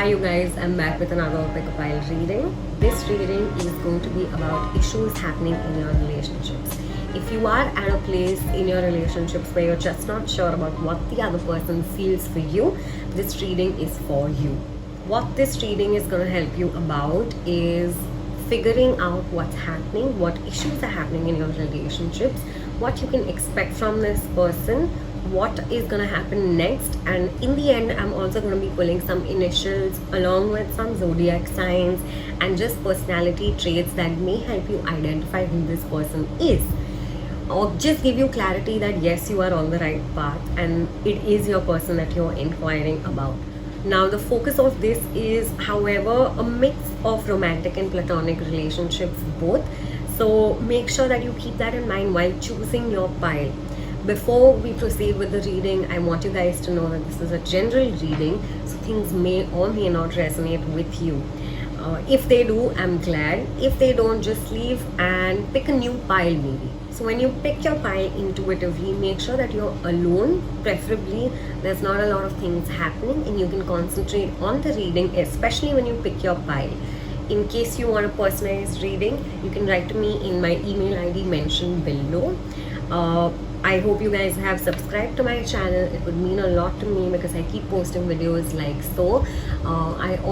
you guys? I'm back with another Pick a Pile reading. This reading is going to be about issues happening in your relationships. If you are at a place in your relationships where you're just not sure about what the other person feels for you, this reading is for you. What this reading is going to help you about is figuring out what's happening, what issues are happening in your relationships, what you can expect from this person, what is going to happen next, and in the end I'm also going to be pulling some initials along with some zodiac signs and just personality traits that may help you identify who this person is, or just give you clarity that yes, you are on the right path and it is your person that you're inquiring about. Now the focus of this is, however, a mix of romantic and platonic relationships both, so make sure that you keep that in mind while choosing your pile. Before we proceed with the reading, I want you guys to know that this is a general reading, so things may or may not resonate with you. If they do, I'm glad. If they don't, just leave and pick a new pile maybe. So when you pick your pile intuitively, make sure that you're alone, preferably there's not a lot of things happening, and you can concentrate on the reading, especially when you pick your pile. In case you want a personalized reading, you can write to me in my email ID mentioned below. I hope you guys have subscribed to my channel. It would mean a lot to me because I keep posting videos like so. I'm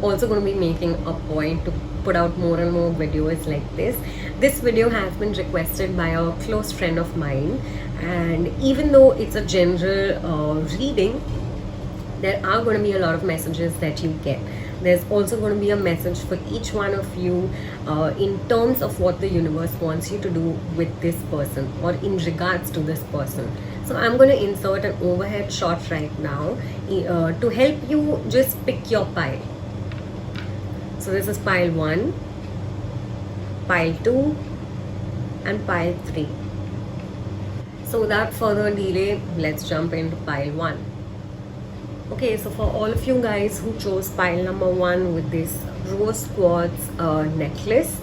also going to be making a point to put out more and more videos like this. This video has been requested by a close friend of mine, and even though it's a general reading, there are going to be a lot of messages that you get. There's also going to be a message for each one of you in terms of what the universe wants you to do with this person or in regards to this person. So I'm going to insert an overhead shot right now to help you just pick your pile. So this is pile 1, pile 2 and pile 3. So without further delay, let's jump into pile 1. Okay, so for all of you guys who chose pile number 1 with this rose quartz necklace,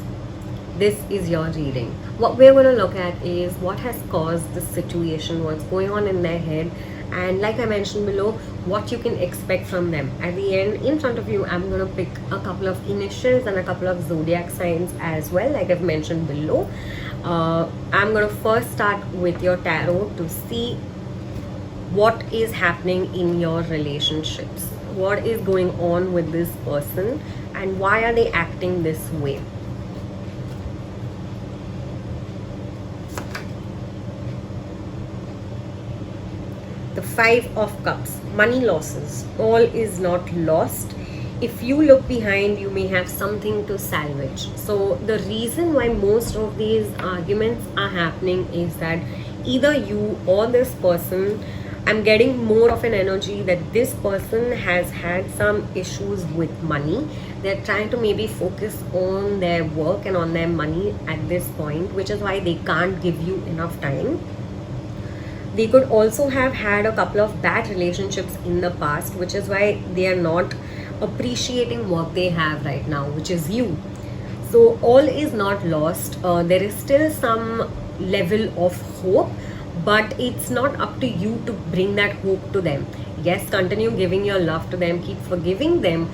this is your reading. What we're going to look at is what has caused this situation, what's going on in their head, and like I mentioned below, what you can expect from them. At the end, in front of you, I'm going to pick a couple of initials and a couple of zodiac signs as well, like I've mentioned below. I'm going to first start with your tarot to see what is happening in your relationships, what is going on with this person, and why are they acting this way. The 5 of Cups, money losses. All is not lost. If you look behind, you may have something to salvage. So the reason why most of these arguments are happening is that either you or this person, I'm getting more of an energy that this person has had some issues with money. They're trying to maybe focus on their work and on their money at this point, which is why they can't give you enough time. They could also have had a couple of bad relationships in the past, which is why they are not appreciating what they have right now, which is you. So all is not lost. There is still some level of hope, but it's not up to you to bring that hope to them. Yes, continue giving your love to them, keep forgiving them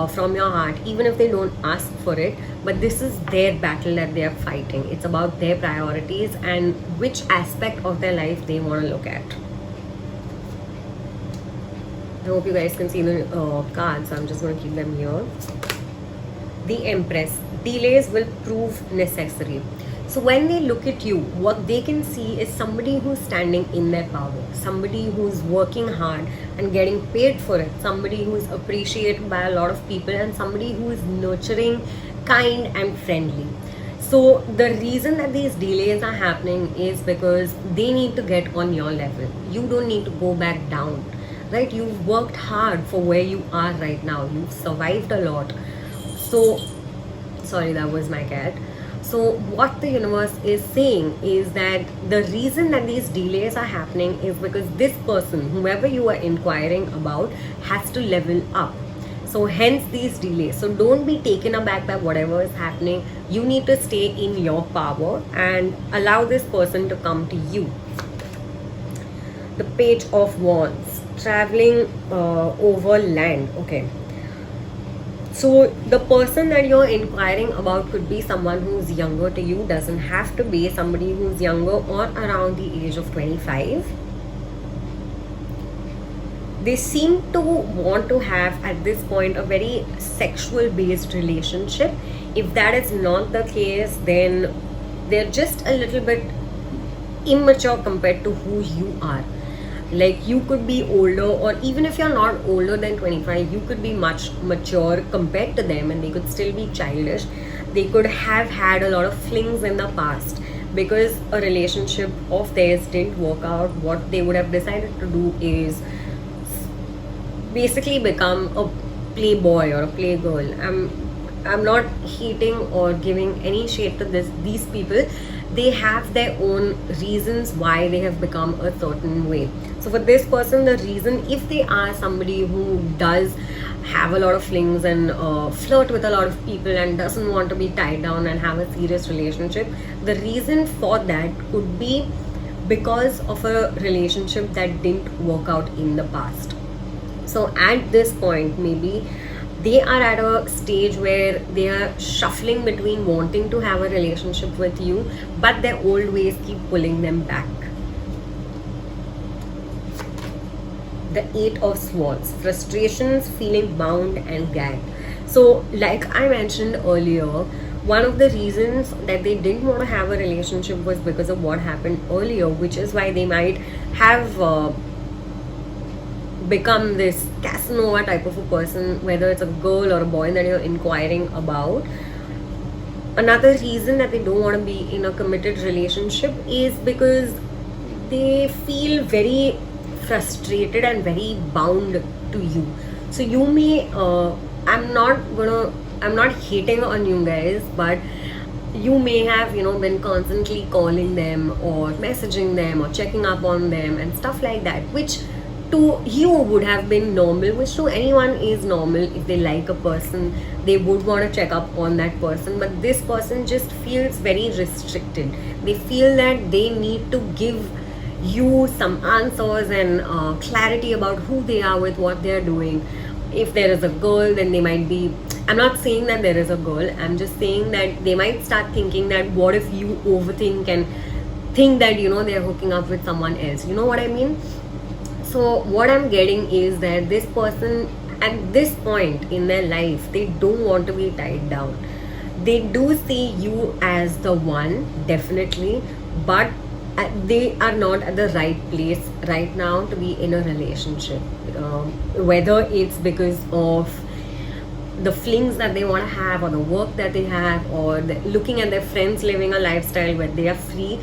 from your heart, even if they don't ask for it. But this is their battle that they are fighting. It's about their priorities and which aspect of their life they want to look at. I hope you guys can see the cards, so I'm just going to keep them here. The Empress. Delays will prove necessary. So when they look at you, what they can see is somebody who's standing in their power, somebody who's working hard and getting paid for it, somebody who's appreciated by a lot of people, and somebody who is nurturing, kind and friendly. So the reason that these delays are happening is because they need to get on your level. You don't need to go back down, right? You've worked hard for where you are right now. You've survived a lot. So, sorry, that was my cat. So what the universe is saying is that the reason that these delays are happening is because this person, whoever you are inquiring about, has to level up. So hence these delays. So don't be taken aback by whatever is happening. You need to stay in your power and allow this person to come to you. The Page of Wands, traveling over land. Okay. So the person that you're inquiring about could be someone who's younger to you, doesn't have to be somebody who's younger or around the age of 25. They seem to want to have at this point a very sexual based relationship. If that is not the case, then they're just a little bit immature compared to who you are. Like, you could be older, or even if you're not older than 25, you could be much mature compared to them, and they could still be childish. They could have had a lot of flings in the past because a relationship of theirs didn't work out. What they would have decided to do is basically become a playboy or a playgirl. I'm not hating or giving any shade to these people. They have their own reasons why they have become a certain way. So for this person, the reason, if they are somebody who does have a lot of flings and flirt with a lot of people and doesn't want to be tied down and have a serious relationship, the reason for that could be because of a relationship that didn't work out in the past. So at this point, maybe they are at a stage where they are shuffling between wanting to have a relationship with you, but their old ways keep pulling them back. The Eight of Swords, frustrations, feeling bound and gagged. So like I mentioned earlier, one of the reasons that they didn't want to have a relationship was because of what happened earlier, which is why they might have become this Casanova type of a person, whether it's a girl or a boy that you're inquiring about. Another reason that they don't want to be in a committed relationship is because they feel very frustrated and very bound to you. So you may I'm not hating on you guys, but you may have been constantly calling them or messaging them or checking up on them and stuff like that, which to you would have been normal, which to anyone is normal. If they like a person, they would want to check up on that person, but this person just feels very restricted. They feel that they need to give you some answers and clarity about who they are with what they're doing. If there is a girl, then they might be, I'm not saying that there is a girl, I'm just saying that they might start thinking that what if you overthink and think that they're hooking up with someone else. You know what I mean? So what I'm getting is that this person at this point in their life, they don't want to be tied down. They do see you as the one, definitely, but they are not at the right place right now to be in a relationship. Whether it's because of the flings that they want to have, or the work that they have, or looking at their friends living a lifestyle where they are free,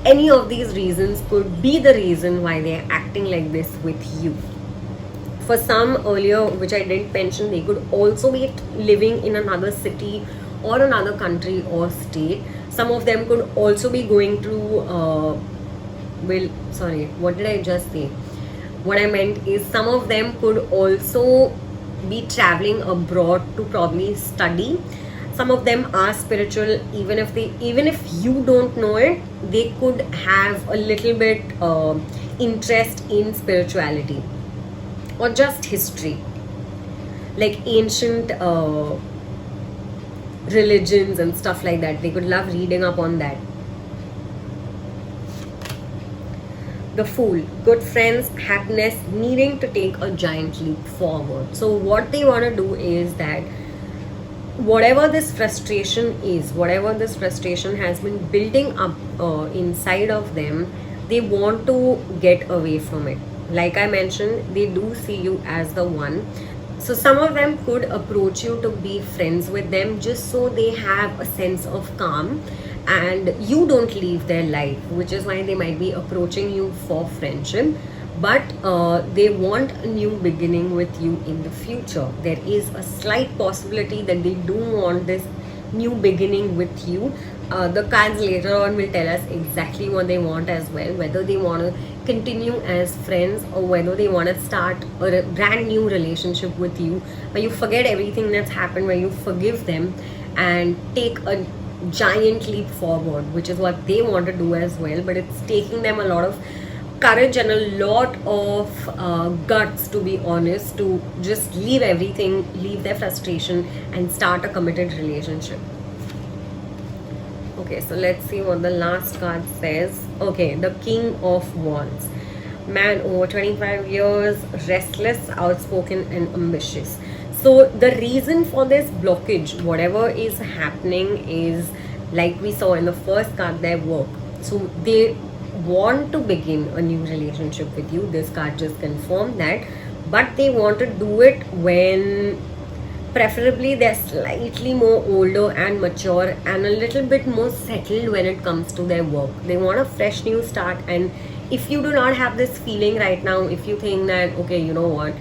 any of these reasons could be the reason why they are acting like this with you. For some earlier, which I didn't mention, they could also be living in another city or another country or state. Some of them could also be going through what did I just say? What I meant is some of them could also be traveling abroad to probably study. Some of them are spiritual. Even if you don't know it, they could have a little bit interest in spirituality or just history, like ancient religions and stuff like that. They could love reading up on that. The Fool, good friends, happiness, needing to take a giant leap forward. So what they want to do is that whatever this frustration is, whatever this frustration has been building up inside of them, they want to get away from it. Like I mentioned, they do see you as the one. So some of them could approach you to be friends with them just so they have a sense of calm and you don't leave their life, which is why they might be approaching you for friendship. But they want a new beginning with you in the future. There is a slight possibility that they do want this new beginning with you. The cards later on will tell us exactly what they want as well, whether they want to continue as friends or whether they want to start a brand new relationship with you, where you forget everything that's happened, where you forgive them and take a giant leap forward, which is what they want to do as well. But it's taking them a lot of courage and a lot of guts, to be honest, to just leave everything, leave their frustration, and start a committed relationship. Okay, so let's see what the last card says. Okay, the King of Wands. Man over 25 years, restless, outspoken, and ambitious. So, the reason for this blockage, whatever is happening, is like we saw in the first card, their work. So, they want to begin a new relationship with you. This card just confirmed that, but they want to do it when preferably they're slightly more older and mature and a little bit more settled when it comes to their work. They want a fresh new start. And if you do not have this feeling right now, if you think that, okay, you know what,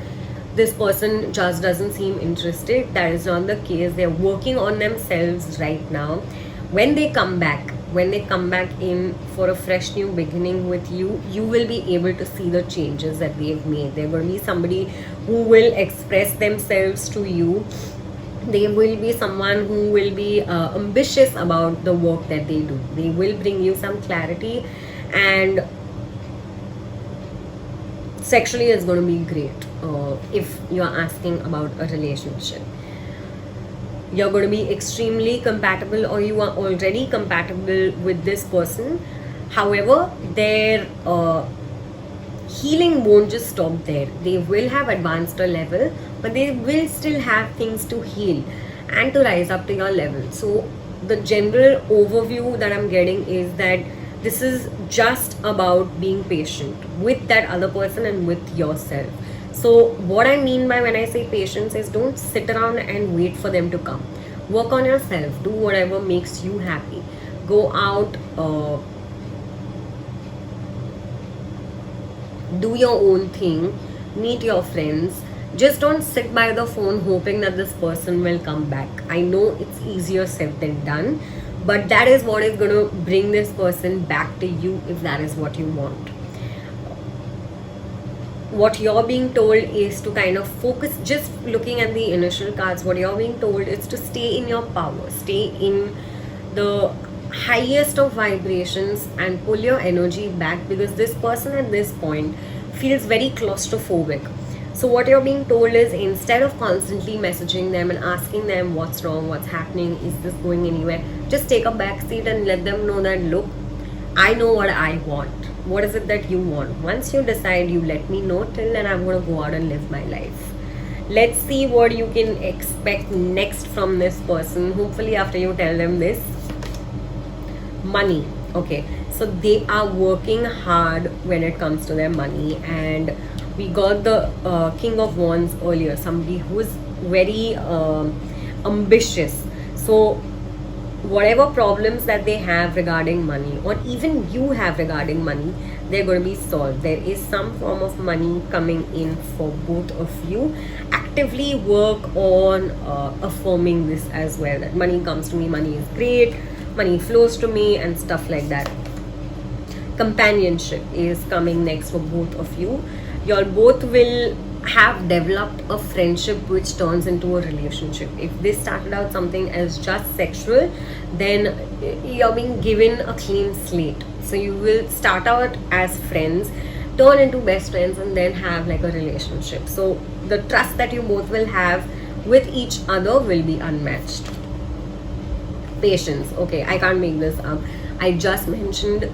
this person just doesn't seem interested, that is not the case. They're working on themselves right now. When they come back in for a fresh new beginning with you, you will be able to see the changes that they've made. There will be somebody who will express themselves to you. They will be someone who will be ambitious about the work that they do. They will bring you some clarity, and sexually it's going to be great. If you're asking about a relationship, you're going to be extremely compatible, or you are already compatible with this person. However, their healing won't just stop there. They will have advanced a level, but they will still have things to heal and to rise up to your level. So the general overview that I'm getting is that this is just about being patient with that other person and with yourself. So what I mean by when I say patience is, don't sit around and wait for them to come. Work on yourself. Do whatever makes you happy. Go out, do your own thing, meet your friends. Just don't sit by the phone hoping that this person will come back. I know it's easier said than done, but that is what is going to bring this person back to you if that is what you want. What you're being told is to kind of focus, just looking at the initial cards, what you're being told is to stay in your power, stay in the highest of vibrations and pull your energy back, because this person at this point feels very claustrophobic. So what you're being told is, instead of constantly messaging them and asking them what's wrong, what's happening, is this going anywhere, just take a back seat and let them know that, look, I know what I want. What is it that you want? Once you decide, you let me know. Till then, I'm going to go out and live my life. Let's see what you can expect next from this person. Hopefully, after you tell them this. Money. Okay. So, they are working hard when it comes to their money. And we got the King of Wands earlier. Somebody who is very ambitious. So, whatever problems that they have regarding money, or even you have regarding money, they're going to be solved. There is some form of money coming in for both of you. Actively work on affirming this as well, that money comes to me, money is great, money flows to me, and stuff like that. Companionship is coming next for both of you. Y'all both will have developed a friendship which turns into a relationship. If this started out something as just sexual, then you're being given a clean slate. So you will start out as friends, turn into best friends, and then have like a relationship. So the trust that you both will have with each other will be unmatched. Patience. Okay, I can't make this up. I just mentioned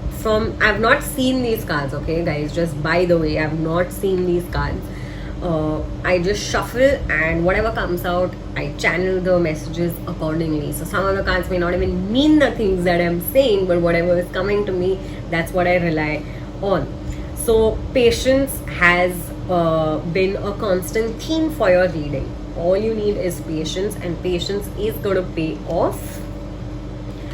I've not seen these cards, okay guys, just by the way, I've not seen these cards. I just shuffle, and whatever comes out, I channel the messages accordingly. So some of the cards may not even mean the things that I'm saying, but whatever is coming to me, that's what I rely on. So patience has been a constant theme for your reading. All you need is patience, and patience is going to pay off.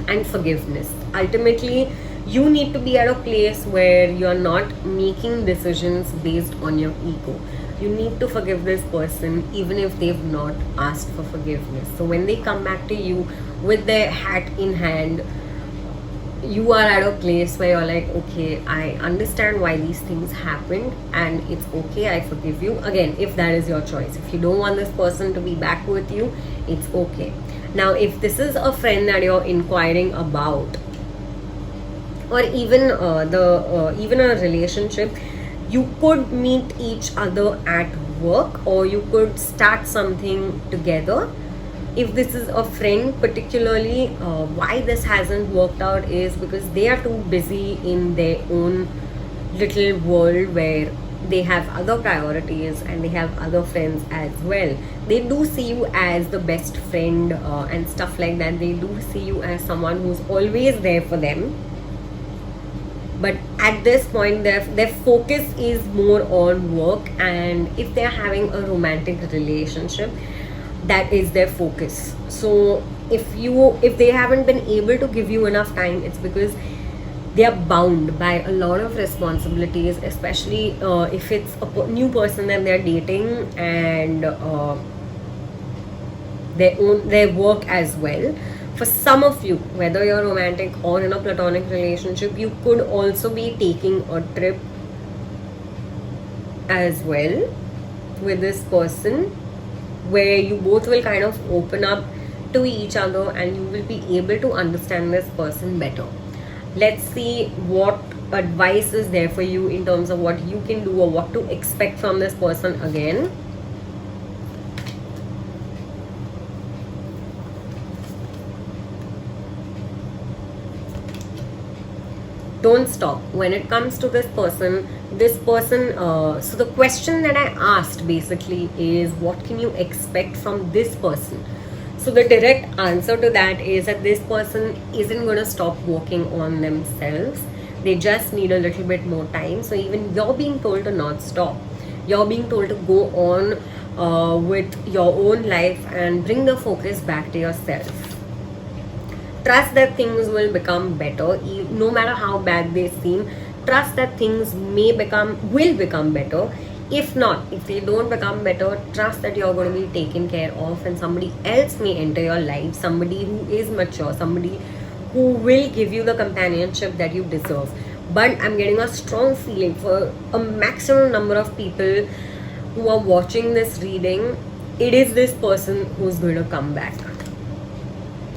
And forgiveness. Ultimately, you need to be at a place where you're not making decisions based on your ego. You need to forgive this person even if they've not asked for forgiveness. So when they come back to you with their hat in hand, you are at a place where you're like, okay, I understand why these things happened, and it's okay, I forgive you. Again, if that is your choice. If you don't want this person to be back with you, it's okay. Now, if this is a friend that you're inquiring about, or even even a relationship. You could meet each other at work, or you could start something together. If this is a friend particularly, why this hasn't worked out is because they are too busy in their own little world where they have other priorities and they have other friends as well. They do see you as the best friend and stuff like that. They do see you as someone who's always there for them, but at this point their focus is more on work, and if they're having a romantic relationship, that is their focus. So if they haven't been able to give you enough time, it's because they are bound by a lot of responsibilities, especially if it's a new person that they're dating, and their work as well. For some of you, whether you're romantic or in a platonic relationship, you could also be taking a trip as well with this person, where you both will kind of open up to each other and you will be able to understand this person better. Let's see what advice is there for you in terms of what you can do or what to expect from this person again. Don't stop when it comes to this person. So the question that I asked basically is, what can you expect from this person? So the direct answer to that is that this person isn't going to stop working on themselves. They just need a little bit more time. So even you're being told to not stop. You're being told to go on with your own life and bring the focus back to yourself. Trust that things will become better, no matter how bad they seem. Trust that things will become better. If not, if they don't become better, trust that you're going to be taken care of, and somebody else may enter your life, somebody who is mature, somebody who will give you the companionship that you deserve. But I'm getting a strong feeling for a maximum number of people who are watching this reading, it is this person who's going to come back.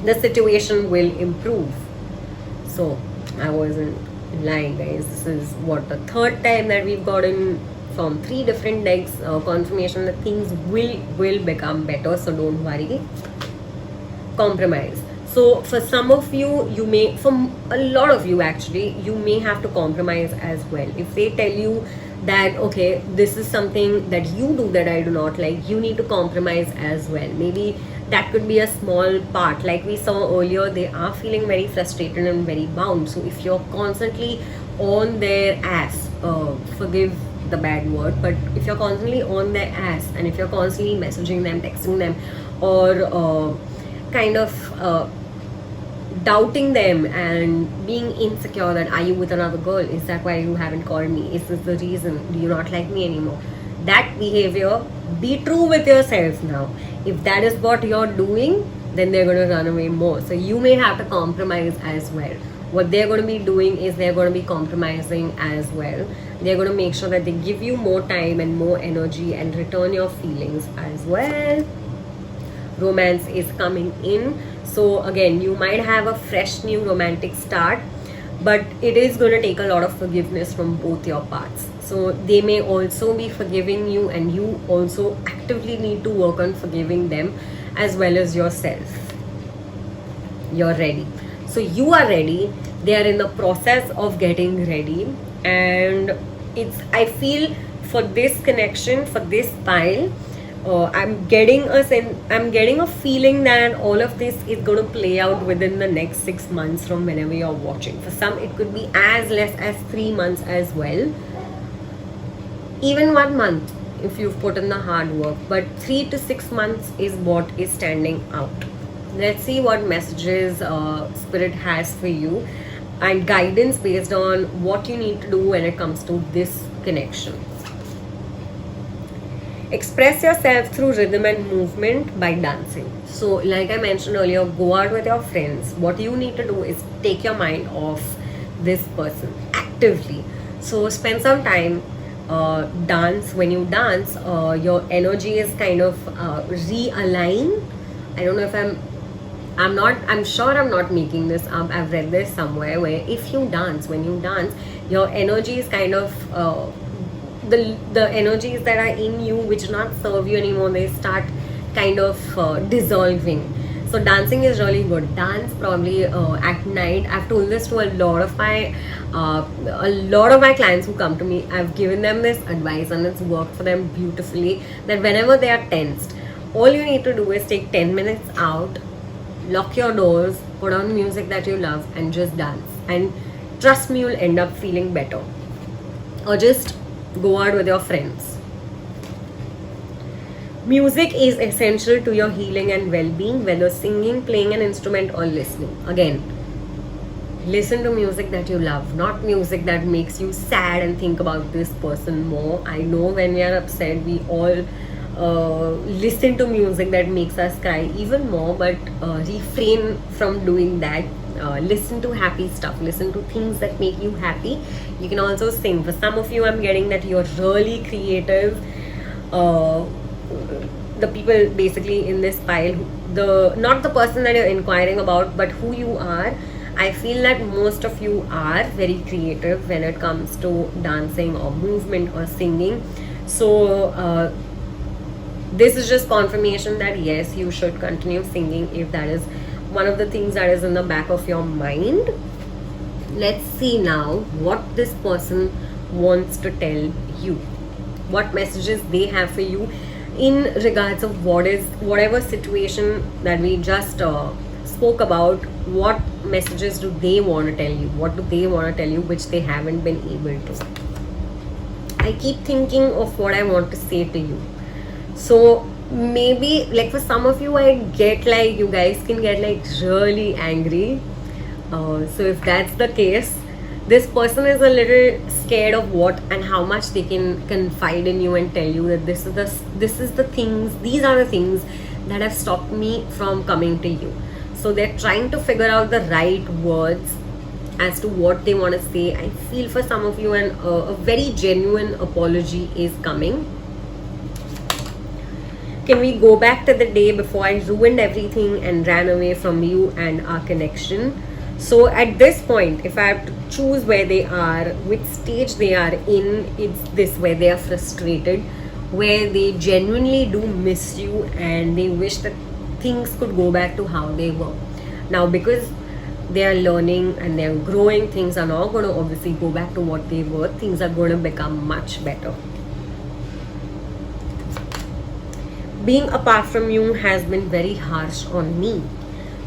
The situation will improve. So I wasn't lying, guys. This is what, the third time that we've gotten from 3 different decks confirmation that things will become better. So don't worry. Compromise. So for some of you, for a lot of you actually, you may have to compromise as well. If they tell you that, okay, this is something that you do that I do not like, you need to compromise as well. Maybe that could be a small part. Like we saw earlier, they are feeling very frustrated and very bound. So if you're constantly on their ass, forgive the bad word, but if you're constantly on their ass, and if you're constantly messaging them, texting them, or kind of doubting them and being insecure that, are you with another girl? Is that why you haven't called me? Is this the reason? Do you not like me anymore? That behavior, be true with yourself now. If that is what you're doing, then they're going to run away more. So you may have to compromise as well. What they're going to be doing is they're going to be compromising as well. They're going to make sure that they give you more time and more energy and return your feelings as well. Romance is coming in. So again, you might have a fresh new romantic start, but it is going to take a lot of forgiveness from both your parts. So they may also be forgiving you, and you also actively need to work on forgiving them as well as yourself. You're ready. So you are ready. They are in the process of getting ready, and I feel for this connection, for this pile, I'm getting a feeling that all of this is going to play out within the next 6 months from whenever you're watching. For some, it could be as less as 3 months as well. Even 1 month if you've put in the hard work. But 3 to 6 months is what is standing out. Let's see what messages Spirit has for you and guidance based on what you need to do when it comes to this connection. Express yourself through rhythm and movement by dancing. So like I mentioned earlier, go out with your friends. What you need to do is take your mind off this person actively. So spend some time, dance. When you dance, your energy is kind of realign. I don't know if I'm sure I'm not making this up. I've read this somewhere where if you dance, when you dance, your energy is kind of the energies that are in you which do not serve you anymore, they start kind of dissolving. So dancing is really good. Dance probably at night. I've told this to a lot of my clients who come to me. I've given them this advice and it's worked for them beautifully, that whenever they are tensed, all you need to do is take 10 minutes out, lock your doors, put on music that you love and just dance, and trust me, you'll end up feeling better. Or just go out with your friends. Music is essential to your healing and well-being, whether singing, playing an instrument or listening. Again, listen to music that you love, not music that makes you sad and think about this person more. I know when we are upset, we all listen to music that makes us cry even more, but refrain from doing that. Listen to happy stuff, listen to things that make you happy. You can also sing. For some of you, I'm getting that you're really creative. The people basically in this pile, not the person that you're inquiring about, but who you are, I feel that most of you are very creative when it comes to dancing or movement or singing. So this is just confirmation that yes, you should continue singing if that is one of the things that is in the back of your mind. Let's see now what this person wants to tell you, what messages they have for you in regards of whatever situation that we just spoke about. What messages do they want to tell you? What do they want to tell you which they haven't been able to? I keep thinking of what I want to say to you. So maybe like for some of you, I get like you guys can get like really angry. So if that's the case, this person is a little scared of what and how much they can confide in you and tell you that these are the things that have stopped me from coming to you. So they're trying to figure out the right words as to what they want to say. I feel for some of you a very genuine apology is coming. Can we go back to the day before I ruined everything and ran away from you and our connection? So at this point, if I have to choose where they are, which stage they are in, it's this, where they are frustrated, where they genuinely do miss you and they wish that things could go back to how they were. Now, because they are learning and they're growing, things are not going to obviously go back to what they were. Things are going to become much better. Being apart from you has been very harsh on me.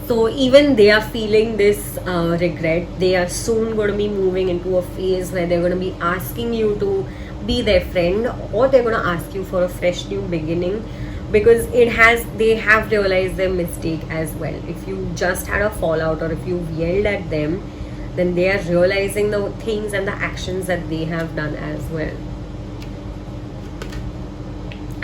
So even they are feeling this regret. They are soon going to be moving into a phase where they're going to be asking you to be their friend, or they're going to ask you for a fresh new beginning, because they have realized their mistake as well. If you just had a fallout or if you've yelled at them, then they are realizing the things and the actions that they have done as well.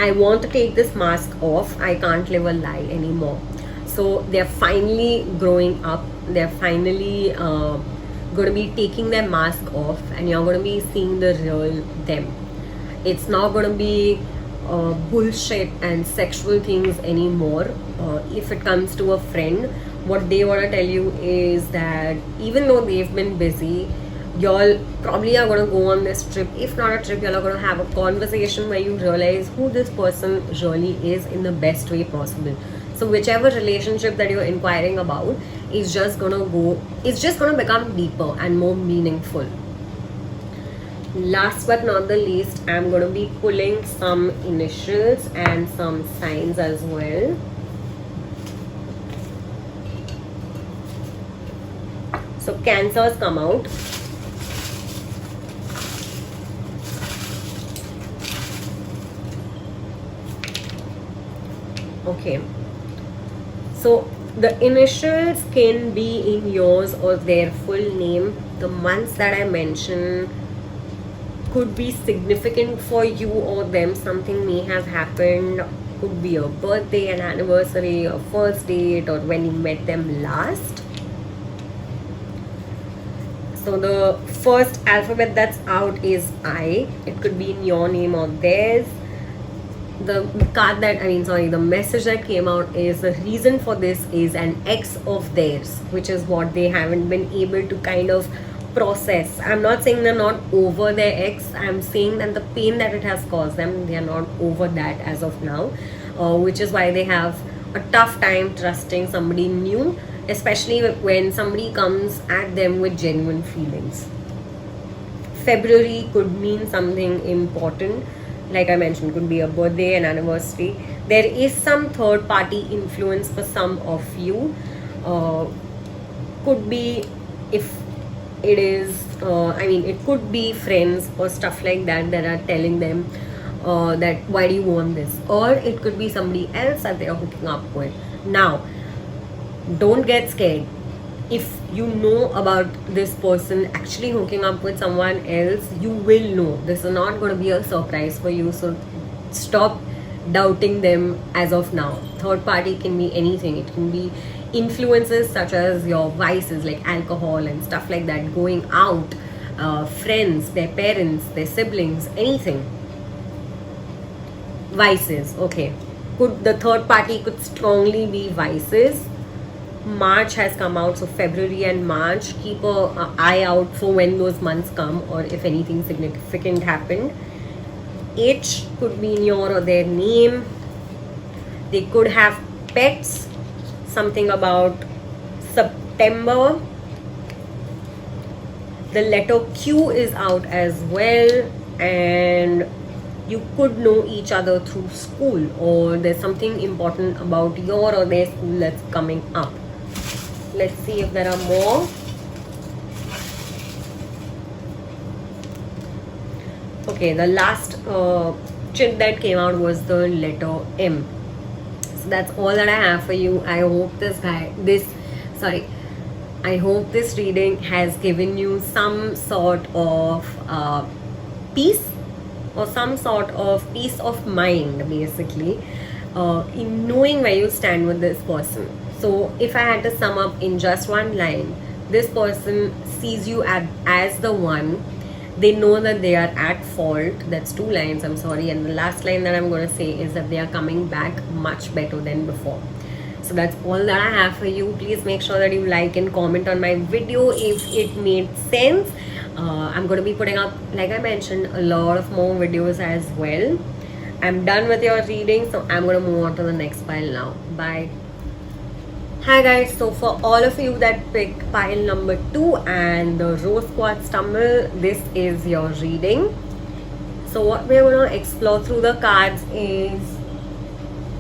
I want to take this mask off. I can't live a lie anymore. So they're finally growing up. They're finally going to be taking their mask off, and you're going to be seeing the real them. It's not going to be bullshit and sexual things anymore. If it comes to a friend, what they want to tell you is that even though they've been busy, y'all probably are going to go on this trip. If not a trip, y'all are going to have a conversation where you realize who this person really is in the best way possible. So whichever relationship that you're inquiring about is just going to become deeper and more meaningful. Last but not the least, I'm going to be pulling some initials and some signs as well. So Cancers come out. Okay. So the initials can be in yours or their full name. The months that I mentioned could be significant for you or them. Something may have happened. Could be a birthday, an anniversary, a first date, or when you met them last. So the first alphabet that's out is I. It could be in your name or theirs. the the message that came out is the reason for this is an ex of theirs, which is what they haven't been able to kind of process. I'm not saying they're not over their ex, I'm saying that the pain that it has caused them, they are not over that as of now, which is why they have a tough time trusting somebody new, especially when somebody comes at them with genuine feelings. February could mean something important. Like I mentioned, could be a birthday, an anniversary. There is some third party influence for some of you. Could be, if it is, it could be friends or stuff like that that are telling them that why do you want this, or it could be somebody else that they are hooking up with. Now, don't get scared. If you know about this person actually hooking up with someone else, you will know. This is not going to be a surprise for you, so stop doubting them as of now. Third party can be anything. It can be influences such as your vices like alcohol and stuff like that, going out, friends, their parents, their siblings, anything. Vices, okay. Could the third party could strongly be vices. March has come out, so February and March, keep a eye out for when those months come, or if anything significant happened. H could mean your or their name. They could have pets. Something about September. The letter Q is out as well, and you could know each other through school, or there's something important about your or their school that's coming up. Let's see if there are more. Okay, the last chit that came out was the letter M. So that's all that I have for you. I hope I hope this reading has given you some sort of peace, or some sort of peace of mind, basically, in knowing where you stand with this person. So if I had to sum up in just one line, this person sees you as the one. They know that they are at fault. That's 2 lines, I'm sorry. And the last line that I'm going to say is that they are coming back much better than before. So that's all that I have for you. Please make sure that you like and comment on my video if it made sense. I'm going to be putting up, like I mentioned, a lot of more videos as well. I'm done with your reading, so I'm going to move on to the next pile now. Bye. Hi guys, so for all of you that picked pile number 2 and the Rose Quartz Tumble, this is your reading. So what we're going to explore through the cards is...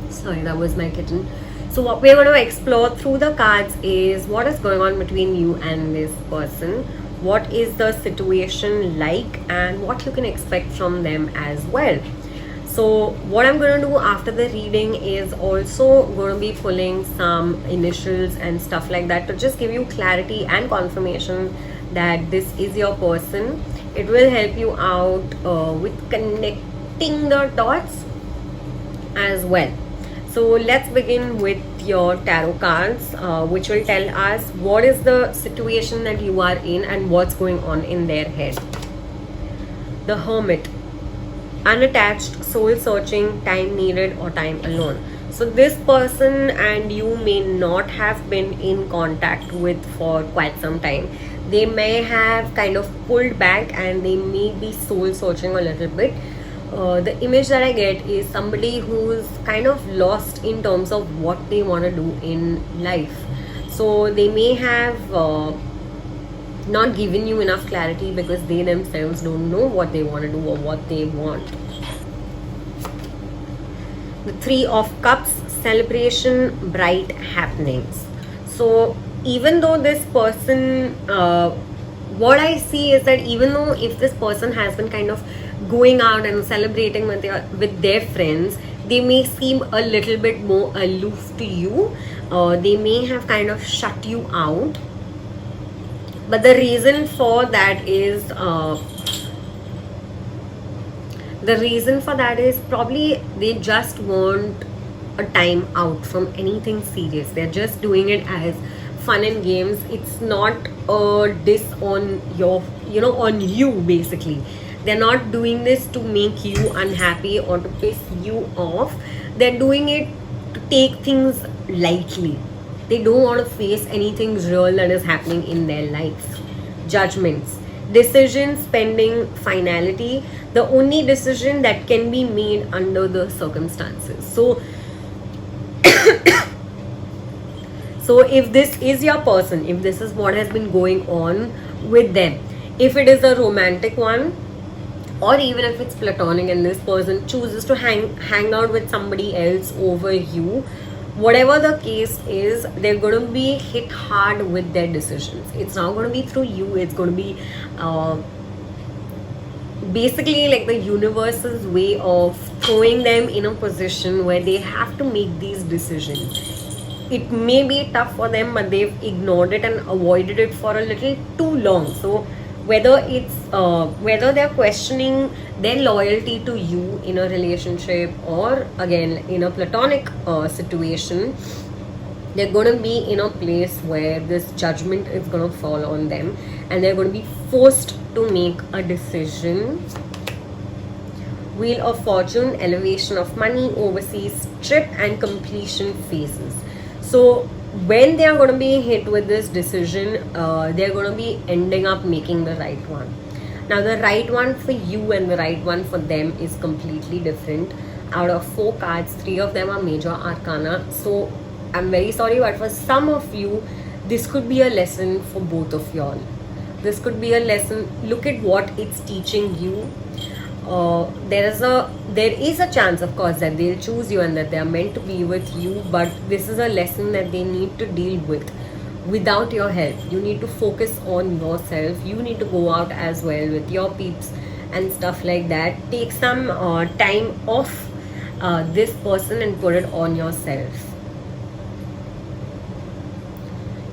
Sorry, that was my kitten. So what we're going to explore through the cards is what is going on between you and this person. What is the situation like, and what you can expect from them as well. So what I'm going to do after the reading is also going to be pulling some initials and stuff like that to just give you clarity and confirmation that this is your person. It will help you out with connecting the dots as well. So let's begin with your tarot cards, which will tell us what is the situation that you are in and what's going on in their head. The Hermit. Unattached, soul searching, time needed, or time alone. So this person and you may not have been in contact with for quite some time. They may have kind of pulled back and they may be soul searching a little bit. The image that I get is somebody who's kind of lost in terms of what they want to do in life. So they may have not given you enough clarity because they themselves don't know what they want to do or what they want. The 3 of Cups, celebration, bright happenings. So even though this person, what I see is that even though if this person has been kind of going out and celebrating with their friends, they may seem a little bit more aloof to you. They may have kind of shut you out. But the reason for that is probably they just want a time out from anything serious. They're just doing it as fun and games. It's not a diss on your, on you basically. They're not doing this to make you unhappy or to piss you off. They're doing it to take things lightly. They don't want to face anything real that is happening in their life. Judgments, decisions pending finality, the only decision that can be made under the circumstances. So if this is your person, if this is what has been going on with them, if it is a romantic one, or even if it's platonic and this person chooses to hang out with somebody else over you, whatever the case is, they're going to be hit hard with their decisions. It's not going to be through you. It's going to be basically like the universe's way of throwing them in a position where they have to make these decisions. It may be tough for them, but they've ignored it and avoided it for a little too long. So whether it's whether they're questioning their loyalty to you in a relationship, or again in a platonic situation, they're going to be in a place where this judgment is going to fall on them, and they're going to be forced to make a decision. Wheel of Fortune, elevation of money, overseas trip, and completion phases. So when they are going to be hit with this decision, they're going to be ending up making the right one. Now the right one for you and the right one for them is completely different. Out of 4 cards, 3 of them are major arcana. So I'm very sorry, but for some of you, this could be a lesson for both of y'all. This could be a lesson. Look at what it's teaching you. There is a chance, of course, that they'll choose you and that they are meant to be with you, but this is a lesson that they need to deal with without your help. You need to focus on yourself. You need to go out as well with your peeps and stuff like that. Take some time off this person and put it on yourself.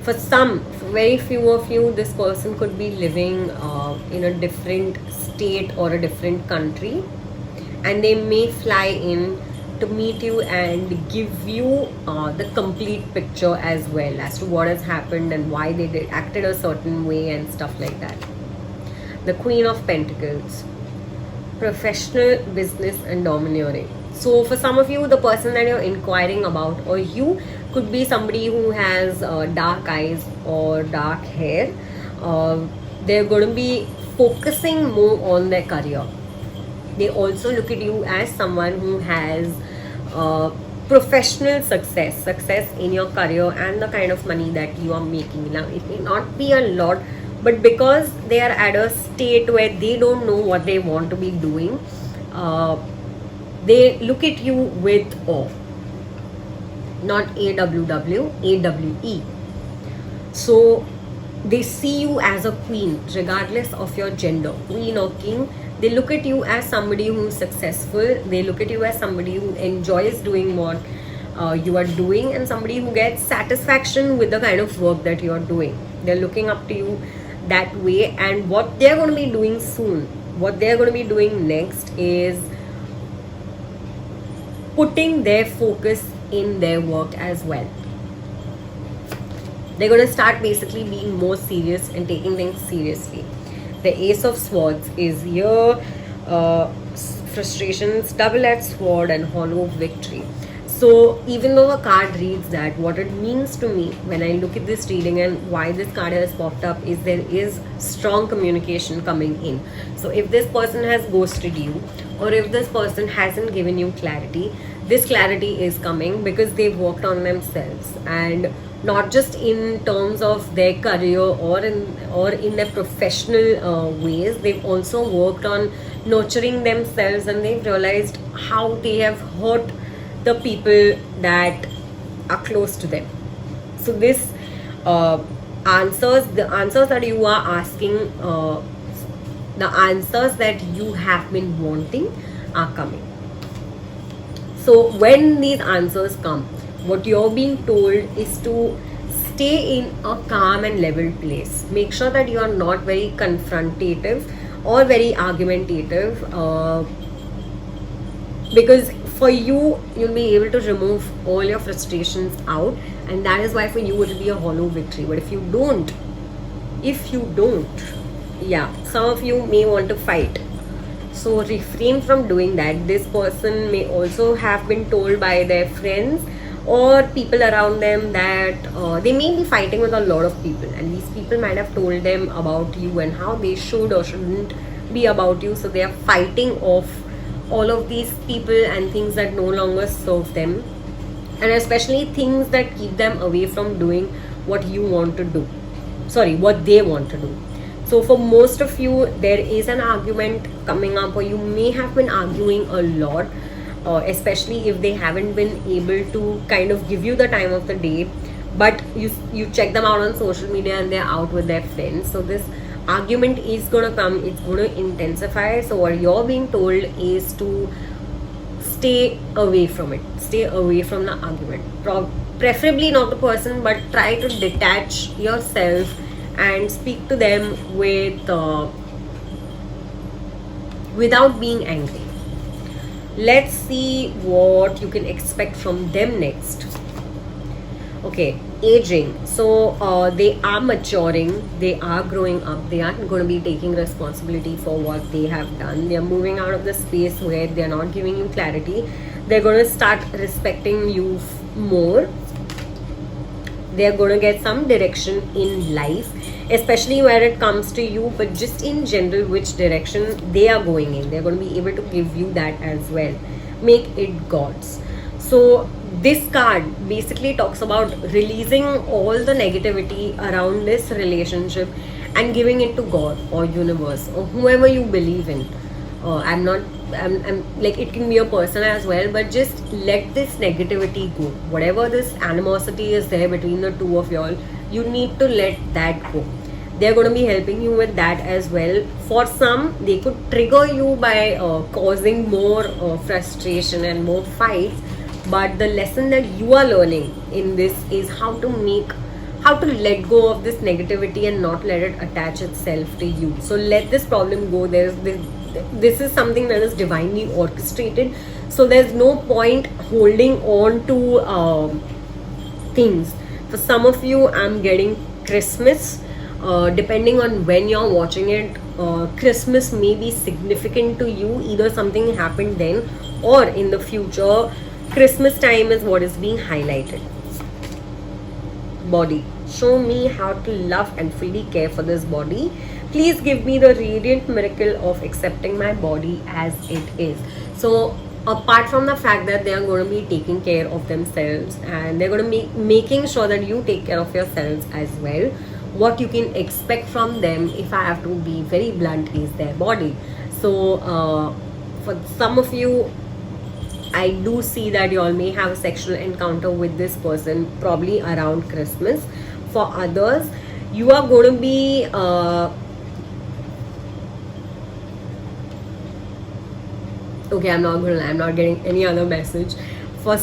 For some, for very few of you, this person could be living in a different state or a different country, and they may fly in to meet you and give you the complete picture as well as to what has happened and why they acted a certain way and stuff like that. The Queen of Pentacles, professional, business, and domineering. So for some of you, the person that you're inquiring about, or you, could be somebody who has dark eyes or dark hair. They're going to be focusing more on their career. They also look at you as someone who has professional success in your career and the kind of money that you are making. Now, it may not be a lot, but because they are at a state where they don't know what they want to be doing, they look at you with awe. Not AWW, AWE. So they see you as a queen regardless of your gender, queen or king. They look at you as somebody who is successful. They look at you as somebody who enjoys doing what you are doing, and somebody who gets satisfaction with the kind of work that you are doing. They're looking up to you that way, and what they're going to be doing soon, what they're going to be doing next is putting their focus in their work as well. They're going to start basically being more serious and taking things seriously. The Ace of Swords is here. Frustrations, double-edged sword, and hollow victory. So even though the card reads that, what it means to me when I look at this reading and why this card has popped up is there is strong communication coming in. So if this person has ghosted you, or if this person hasn't given you clarity, this clarity is coming because they've worked on themselves, and not just in terms of their career or in their professional ways. They've also worked on nurturing themselves, and they've realized how they have hurt the people that are close to them. So this the answers that you are asking, the answers that you have been wanting are coming. So when these answers come, what you're being told is to stay in a calm and level place. Make sure that you are not very confrontative or very argumentative, because for you, you'll be able to remove all your frustrations out, and that is why for you it will be a hollow victory. But if you don't, yeah, some of you may want to fight. So refrain from doing that. This person may also have been told by their friends or people around them that they may be fighting with a lot of people, and these people might have told them about you and how they should or shouldn't be about you. So they are fighting off all of these people and things that no longer serve them, and especially things that keep them away from doing what you want to do, sorry, what they want to do. So for most of you, there is an argument coming up, or you may have been arguing a lot, especially if they haven't been able to kind of give you the time of the day, but you check them out on social media and they're out with their friends. So this argument is gonna come, it's gonna intensify. So what you're being told is to stay away from it, stay away from the argument. Preferably not the person, but try to detach yourself and speak to them without being angry. Let's see what you can expect from them next. Okay, aging. So they are maturing, they are growing up, they are going to be taking responsibility for what they have done. They are moving out of the space where they are not giving you clarity. They're going to start respecting you more. They're going to get some direction in life, especially where it comes to you, but just in general, which direction they are going in. They're going to be able to give you that as well. Make it God's. So this card basically talks about releasing all the negativity around this relationship and giving it to God or universe or whoever you believe in. I'm like, it can be a person as well, but just let this negativity go. Whatever this animosity is there between the two of y'all, you need to let that go. They're going to be helping you with that as well. For some, they could trigger you by causing more frustration and more fights. But the lesson that you are learning in this is how to let go of this negativity and not let it attach itself to you. So let this problem go. This is something that is divinely orchestrated. So there's no point holding on to things. For some of you, I'm getting Christmas. Depending on when you're watching it, Christmas may be significant to you. Either something happened then or in the future. Christmas time is what is being highlighted. Body. Show me how to love and fully care for this body. Please give me the radiant miracle of accepting my body as it is. So apart from the fact that they are going to be taking care of themselves, and they're going to be making sure that you take care of yourselves as well, what you can expect from them, if I have to be very blunt, is their body. So for some of you, I do see that you all may have a sexual encounter with this person probably around Christmas. For others, you are going to be okay, I'm not getting any other message. For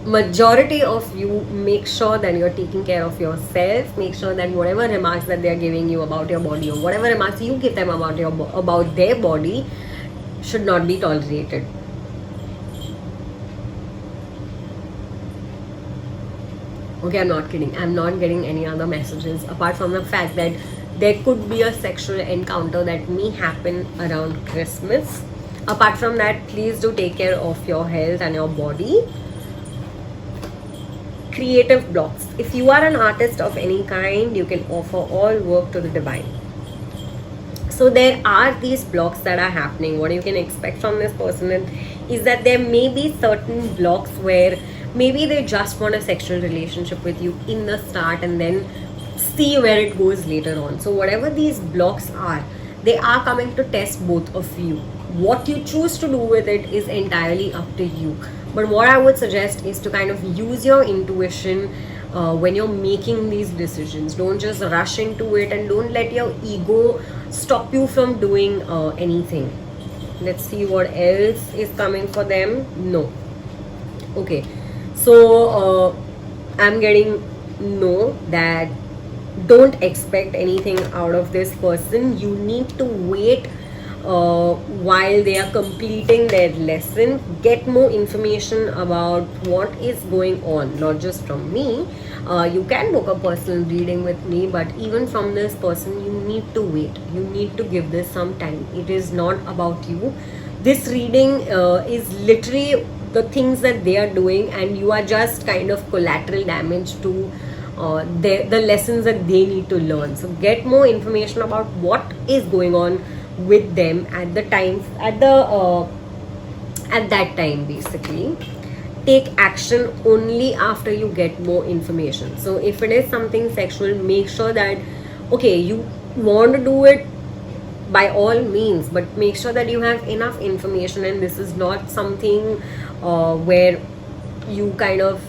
majority of you, make sure that you're taking care of yourself. Make sure that whatever remarks that they're giving you about your body, or whatever remarks you give them about their body, should not be tolerated. Okay, I'm not kidding. I'm not getting any other messages apart from the fact that there could be a sexual encounter that may happen around Christmas. Apart from that, please do take care of your health and your body. Creative blocks. If you are an artist of any kind, you can offer all work to the divine. So there are these blocks that are happening. What you can expect from this person is that there may be certain blocks where maybe they just want a sexual relationship with you in the start and then see where it goes later on. So whatever these blocks are, they are coming to test both of you. What you choose to do with it is entirely up to you. But what I would suggest is to kind of use your intuition when you're making these decisions. Don't just rush into it, and don't let your ego stop you from doing anything. Let's see what else is coming for them. No. Okay. So I'm getting no, that don't expect anything out of this person. You need to wait while they are completing their lesson. Get more information about what is going on, not just from me. You can book a personal reading with me, but even from this person, you need to wait. You need to give this some time. It is not about you. This reading is literally the things that they are doing, and you are just kind of collateral damage to the lessons that they need to learn. So get more information about what is going on with them at the time, at that time. Basically, take action only after you get more information. So if it is something sexual, make sure that, okay, you want to do it, by all means, but make sure that you have enough information, and this is not something where you kind of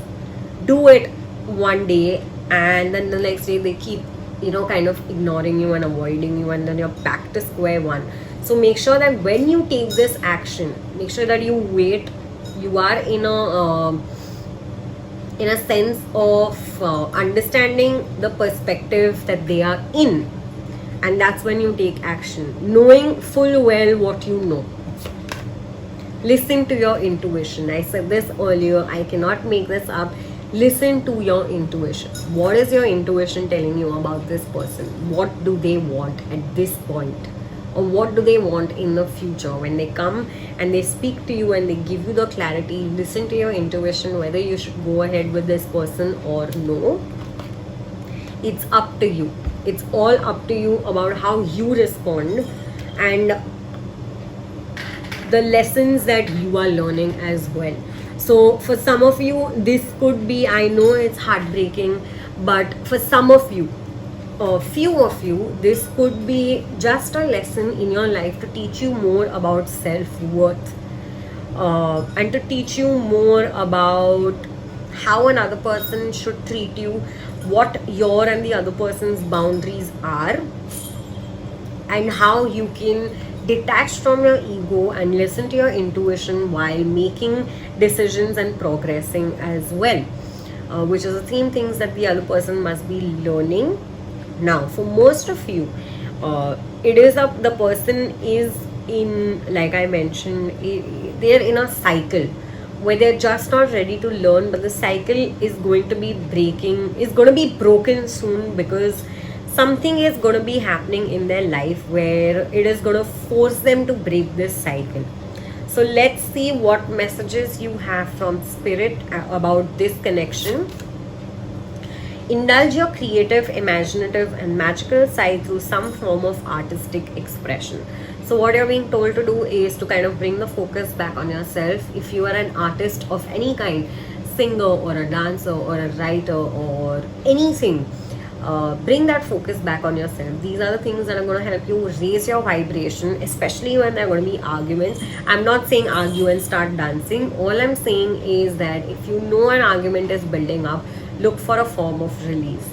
do it one day and then the next day they keep, kind of ignoring you and avoiding you, and then you're back to square one. So make sure that when you take this action, make sure that you wait. You are in a sense of understanding the perspective that they are in, and that's when you take action, knowing full well what you know. Listen to your intuition. I said this earlier, I cannot make this up. Listen to your intuition. What is your intuition telling you about this person? What do they want at this point? Or what do they want in the future? When they come and they speak to you and they give you the clarity, listen to your intuition whether you should go ahead with this person or no. It's up to you. It's all up to you about how you respond and the lessons that you are learning as well. So for some of you, this could be, I know it's heartbreaking, but for some of you, a few of you, this could be just a lesson in your life to teach you more about self-worth, and to teach you more about how another person should treat you, what your and the other person's boundaries are, and how you can detach from your ego and listen to your intuition while making decisions and progressing as well, which is the same things that the other person must be learning. Now, for most of you, it is the person is in, like I mentioned, they're in a cycle where they're just not ready to learn, but the cycle is going to be broken soon, because something is going to be happening in their life where it is going to force them to break this cycle. So let's see what messages you have from spirit about this connection. Indulge your creative, imaginative and magical side through some form of artistic expression. So what you're being told to do is to kind of bring the focus back on yourself. If you are an artist of any kind, singer or a dancer or a writer or anything, bring that focus back on yourself. These are the things that are going to help you raise your vibration, especially when there are going to be arguments. I'm not saying argue and start dancing. All I'm saying is that if you know an argument is building up, look for a form of release.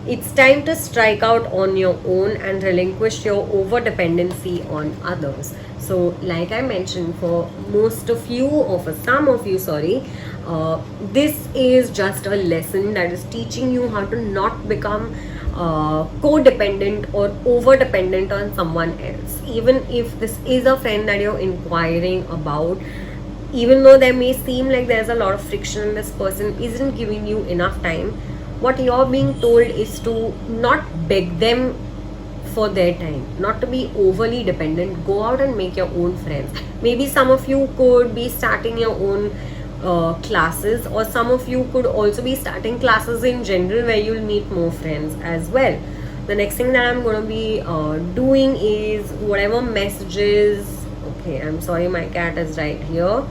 It's time to strike out on your own and relinquish your over dependency on others. So like I mentioned, for most of you, or for some of you, this is just a lesson that is teaching you how to not become codependent or over dependent on someone else. Even if this is a friend that you're inquiring about, even though there may seem like there's a lot of friction and this person isn't giving you enough time, what you're being told is to not beg them for their time, not to be overly dependent. Go out and make your own friends. Maybe some of you could be starting your own classes, or some of you could also be starting classes in general where you'll meet more friends as well. The next thing that I'm going to be doing is whatever messages. Okay, I'm sorry, my cat is right here.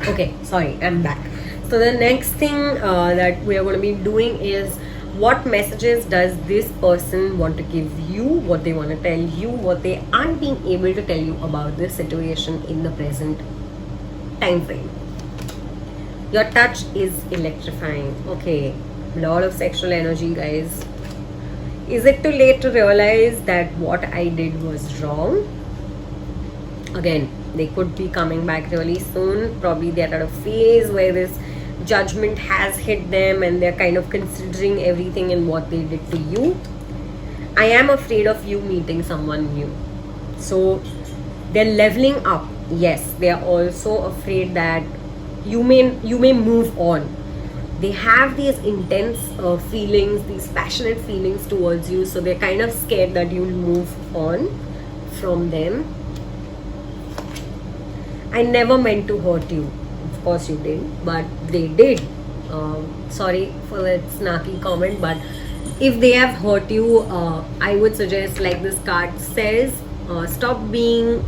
Okay, sorry, I'm back. So the next thing that we are going to be doing is, what messages does this person want to give you, what they want to tell you, what they aren't being able to tell you about this situation in the present time frame. Your touch is electrifying. Okay, lot of sexual energy, guys. Is it too late to realize that what I did was wrong? Again, they could be coming back really soon. Probably they're at a phase where this judgment has hit them and they're kind of considering everything and what they did to you. I am afraid of you meeting someone new. So they're leveling up. Yes, they are also afraid that you may move on. They have these intense feelings, these passionate feelings towards you, so they're kind of scared that you'll move on from them. I never meant to hurt you. Of course you did, but they did. Sorry for that snarky comment, but if they have hurt you, I would suggest, like this card says, stop being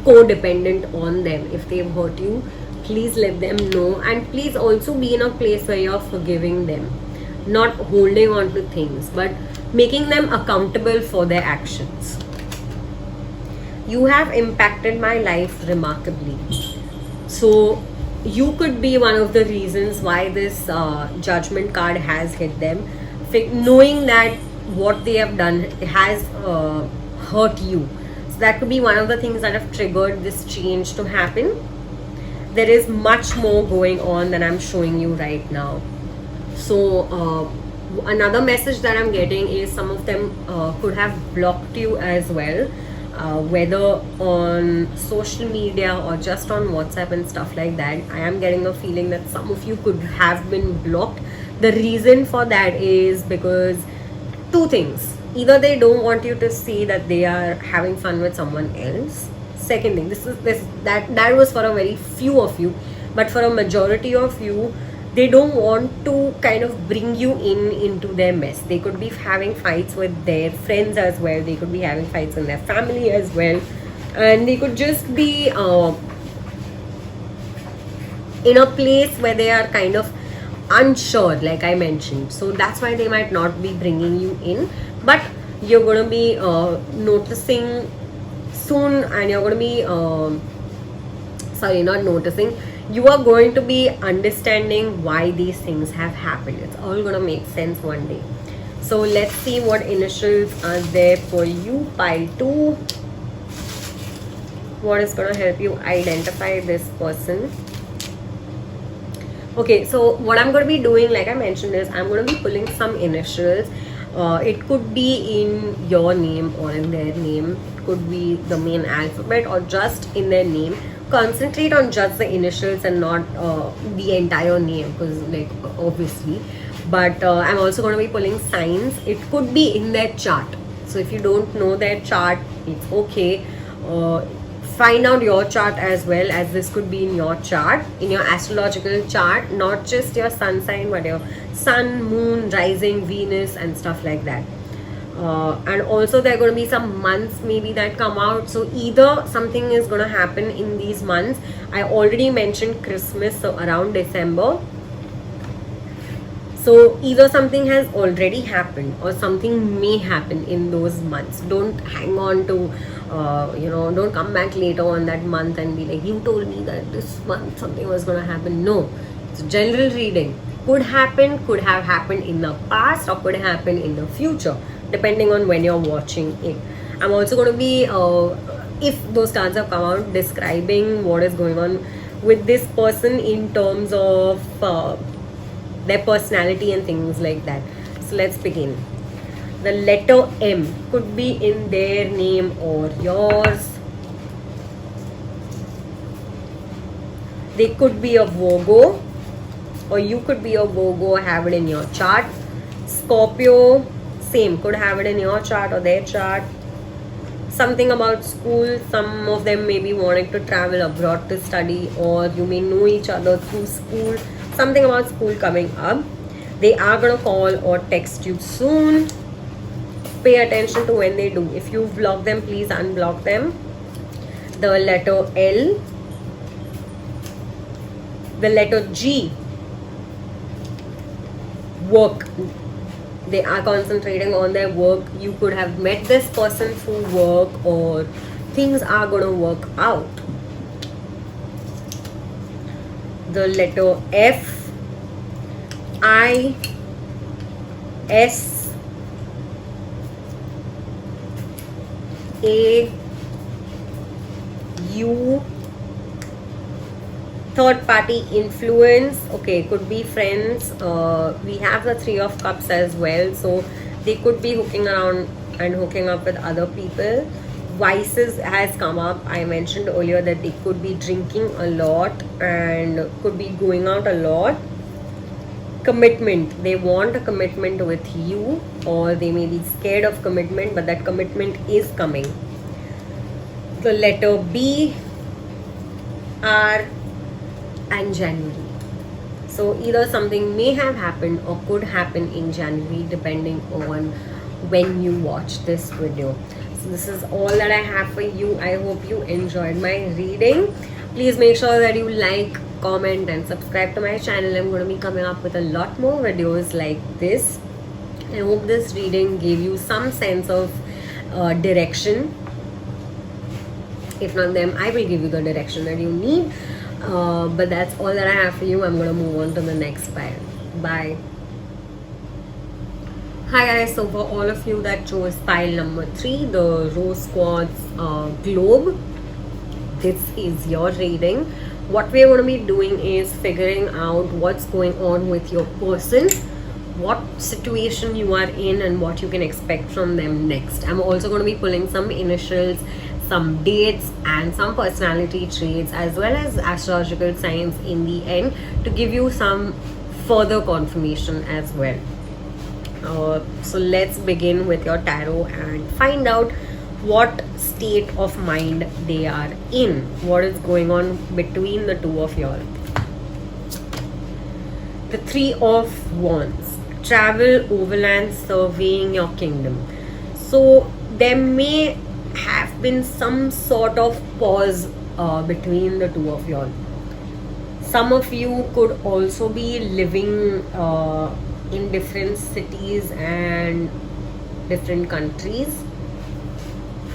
codependent on them. If they've hurt you, please let them know, and please also be in a place where you're forgiving them, not holding on to things, but making them accountable for their actions. You have impacted my life remarkably. So you could be one of the reasons why this judgment card has hit them, knowing that what they have done has hurt you. So that could be one of the things that have triggered this change to happen. There is much more going on than I'm showing you right now. So another message that I'm getting is some of them could have blocked you as well, whether on social media or just on WhatsApp and stuff like that. I am getting a feeling that some of you could have been blocked. The reason for that is because two things: either they don't want you to see that they are having fun with someone else. Second thing, that was for a very few of you, but for a majority of you, they don't want to kind of bring you into their mess. They could be having fights with their friends as well. They could be having fights in their family as well, and they could just be in a place where they are kind of unsure, like I mentioned. So that's why they might not be bringing you in, but you're going to be noticing soon, and you're going to be sorry, not noticing, you are going to be understanding why these things have happened. It's all going to make sense one day. So let's see what initials are there for you. Pile 2. What is going to help you identify this person? Okay, so what I'm going to be doing, like I mentioned, is I'm going to be pulling some initials. It could be in your name or in their name. It could be the main alphabet or just in their name. Concentrate on just the initials and not the entire name, because, like, obviously. But I'm also going to be pulling signs. It could be in their chart. So if you don't know their chart, it's okay. Find out your chart as well, as this could be in your chart, in your astrological chart, not just your sun sign, but your sun, moon, rising, Venus, and stuff like that. And also there are going to be some months maybe that come out. So either something is going to happen in these months. I already mentioned Christmas, so around December. So either something has already happened or something may happen in those months. Don't hang on to, don't come back later on that month and be like, you told me that this month something was going to happen. No, it's a general reading. Could happen, could have happened in the past, or could happen in the future, depending on when you're watching it. I'm also going to be, if those cards have come out, describing what is going on with this person in terms of their personality and things like that. So let's begin. The letter M could be in their name or yours. They could be a Virgo, or you could be a Virgo, have it in your chart. Scorpio, same, could have it in your chart or their chart. Something about school. Some of them may be wanting to travel abroad to study, or you may know each other through school. Something about school coming up. They are going to call or text you soon. Pay attention to when they do. If you've blocked them, please unblock them. The letter L. The letter G. Work. They are concentrating on their work. You could have met this person through work, or things are going to work out. The letter F, I, S, A, U. Third party influence. Okay, could be friends. We have the 3 of Cups as well, so they could be hooking around and hooking up with other people. Vices has come up. I mentioned earlier that they could be drinking a lot and could be going out a lot. Commitment. They want a commitment with you, or they may be scared of commitment, but that commitment is coming. The letter B, R, and January. So either something may have happened or could happen in January depending on when you watch this video. So this is all that I have for you. I hope you enjoyed my reading. Please make sure that you like, comment and subscribe to my channel. I'm going to be coming up with a lot more videos like this. I hope this reading gave you some sense of direction. If not them, I will give you the direction that you need. But that's all that I have for you. I'm going to move on to the next pile. Bye. Hi guys, so for all of you that chose pile number 3, the Rose Quartz Globe, this is your reading. What we're going to be doing is figuring out what's going on with your person, what situation you are in and what you can expect from them next. I'm also going to be pulling some initials, some dates and some personality traits as well as astrological signs in the end to give you some further confirmation as well. So let's begin with your tarot and find out what state of mind they are in, what is going on between the two of y'all. The Three of Wands. Travel, overland, surveying your kingdom. So there may have been some sort of pause between the two of y'all. Some of you could also be living in different cities and different countries.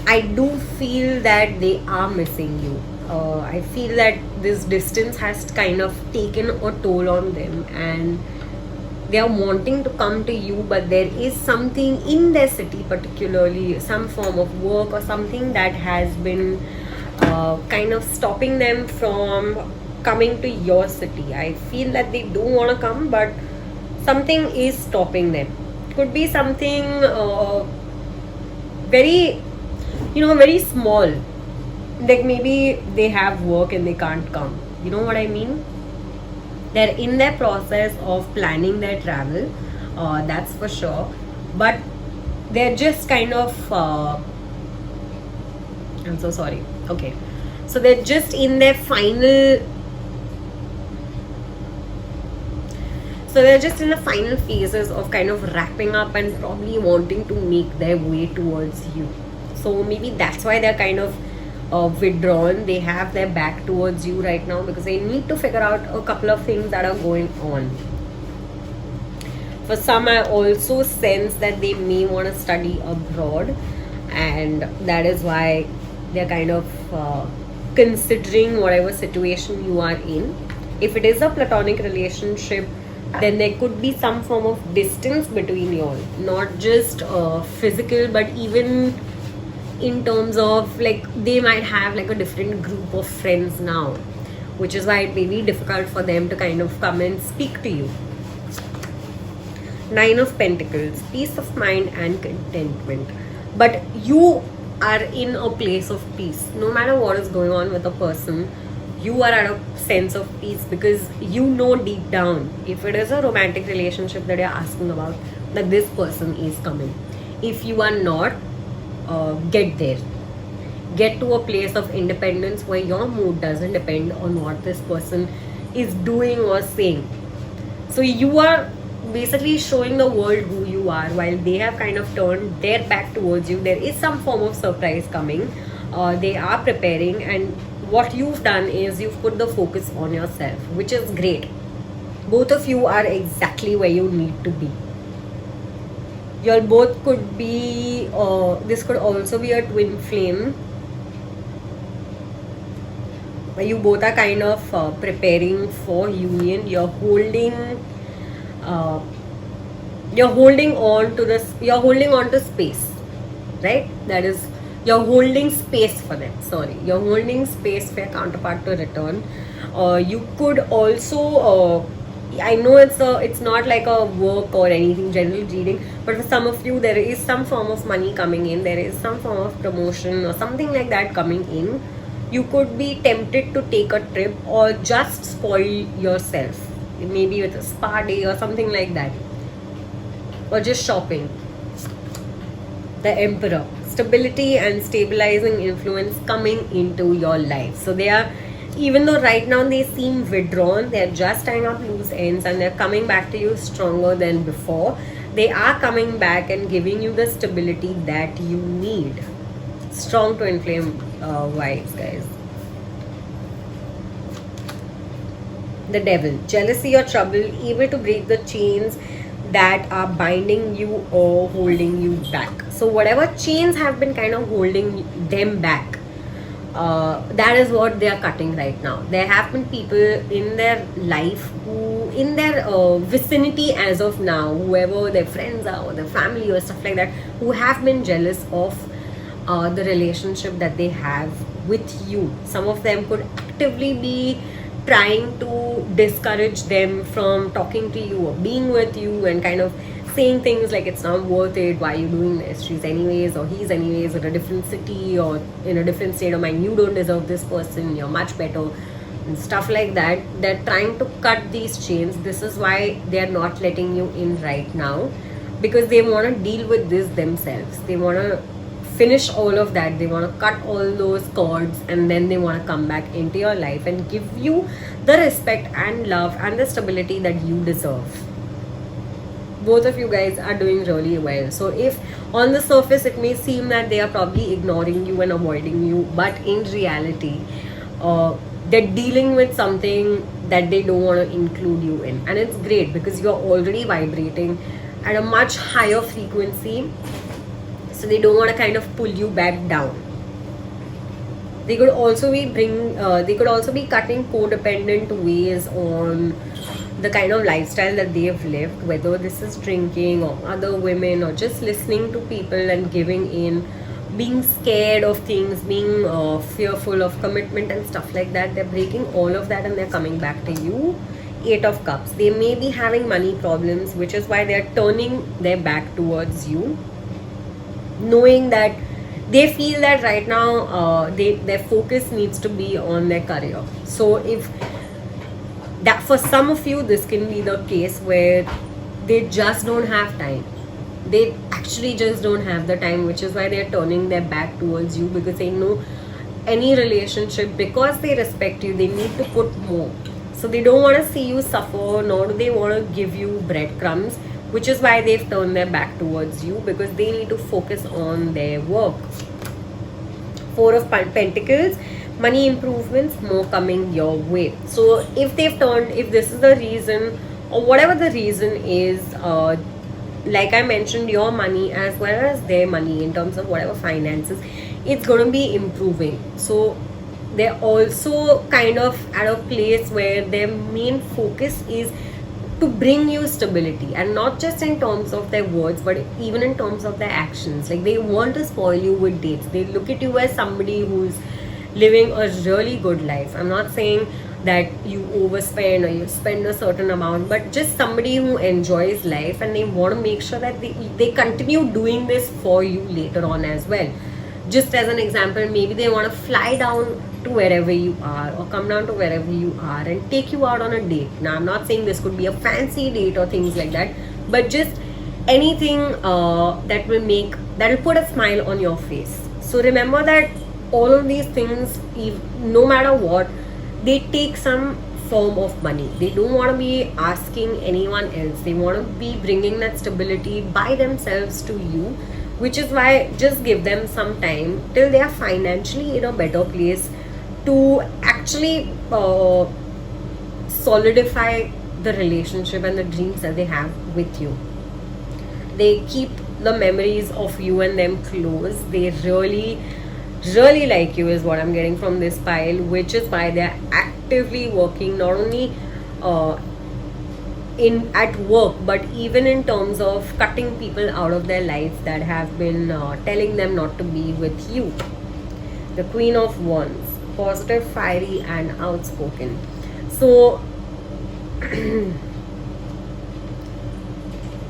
I do feel that they are missing you. I feel that this distance has kind of taken a toll on them and they are wanting to come to you, but there is something in their city, particularly some form of work or something that has been kind of stopping them from coming to your city. I feel that they do want to come, but something is stopping them. Could be something very, very small. Like maybe they have work and they can't come. You know what I mean? They're in their process of planning their travel, that's for sure. But they're just kind of, I'm so sorry. Okay. So they're just in their final, phases of kind of wrapping up and probably wanting to make their way towards you. So maybe that's why they're kind of withdrawn. They have their back towards you right now because they need to figure out a couple of things that are going on. For some, I also sense that they may want to study abroad, and that is why they're kind of considering whatever situation you are in. If it is a platonic relationship, then there could be some form of distance between you all, not just physical, but even in terms of like they might have like a different group of friends now, which is why it may be difficult for them to kind of come and speak to you. Nine of Pentacles, peace of mind and contentment. But you are in a place of peace. No matter what is going on with a person, you are at a sense of peace because you know deep down, if it is a romantic relationship that you're asking about, that this person is coming. If you are not, get there. Get to a place of independence where your mood doesn't depend on what this person is doing or saying. So you are basically showing the world who you are while they have kind of turned their back towards you. There is some form of surprise coming. They are preparing, and what you've done is you've put the focus on yourself, which is great. Both of you are exactly where you need to be. You both could be, this could also be a twin flame, where you both are kind of preparing for union. You're holding on to this, you're holding on to space, right? That is, you're holding space for them. Sorry, you're holding space for your counterpart to return. You could also I know it's not like a work or anything, general reading, but for some of you there is some form of money coming in, there is some form of promotion or something like that coming in. You could be tempted to take a trip or just spoil yourself, maybe with a spa day or something like that, or just shopping. The Emperor, stability and stabilizing influence coming into your life. So they are, even though right now they seem withdrawn, they are just tying up loose ends and they're coming back to you stronger than before. They are coming back and giving you the stability that you need. Strong twin flame vibes, guys. The Devil, jealousy or trouble, able to break the chains that are binding you or holding you back. So whatever chains have been kind of holding them back, that is what they are cutting right now. There have been people in their life who, in their vicinity as of now, whoever their friends are or their family or stuff like that, who have been jealous of the relationship that they have with you. Some of them could actively be trying to discourage them from talking to you or being with you, and kind of saying things like it's not worth it, why are you doing this, she's anyways or he's anyways in a different city or in a different state of mind, you don't deserve this person, you're much better, and stuff like that. They're trying to cut these chains. This is why they're not letting you in right now, because they want to deal with this themselves. They want to finish all of that, they want to cut all those cords, and then they want to come back into your life and give you the respect and love and the stability that you deserve. Both of you guys are doing really well. So if on the surface it may seem that they are probably ignoring you and avoiding you, but in reality they're dealing with something that they don't want to include you in, and it's great because you're already vibrating at a much higher frequency. So they don't want to kind of pull you back down. They could also be cutting codependent ways on the kind of lifestyle that they have lived, whether this is drinking or other women or just listening to people and giving in, being scared of things, being fearful of commitment and stuff like that. They're breaking all of that and they're coming back to you. 8 of Cups. They may be having money problems, which is why they're turning their back towards you, knowing that they feel that right now their focus needs to be on their career. So if that, for some of you this can be the case where they just don't have time, they actually just don't have the time, which is why they're turning their back towards you, because they know any relationship, because they respect you, they need to put more. So they don't want to see you suffer, nor do they want to give you breadcrumbs, which is why they've turned their back towards you, because they need to focus on their work. 4 of Pentacles, money improvements, more coming your way. So if this is the reason, or whatever the reason is, like I mentioned, your money as well as their money in terms of whatever finances, it's going to be improving. So they're also kind of at a place where their main focus is to bring you stability, and not just in terms of their words, but even in terms of their actions. Like, they want to spoil you with dates. They look at you as somebody who's living a really good life. I'm not saying that you overspend or you spend a certain amount, but just somebody who enjoys life, and they want to make sure that they continue doing this for you later on as well. Just as an example, maybe they want to fly down to wherever you are, or come down to wherever you are and take you out on a date. Now, I'm not saying this could be a fancy date or things like that, but just anything that will put a smile on your face. So remember that all of these things, no matter what, they take some form of money. They don't want to be asking anyone else. They want to be bringing that stability by themselves to you, which is why just give them some time till they are financially in a better place to actually solidify the relationship and the dreams that they have with you. They keep the memories of you and them close. They really like you is what I'm getting from this pile, which is why they're actively working, not only at work, but even in terms of cutting people out of their life that have been telling them not to be with you. The Queen of Wands, positive, fiery and outspoken. So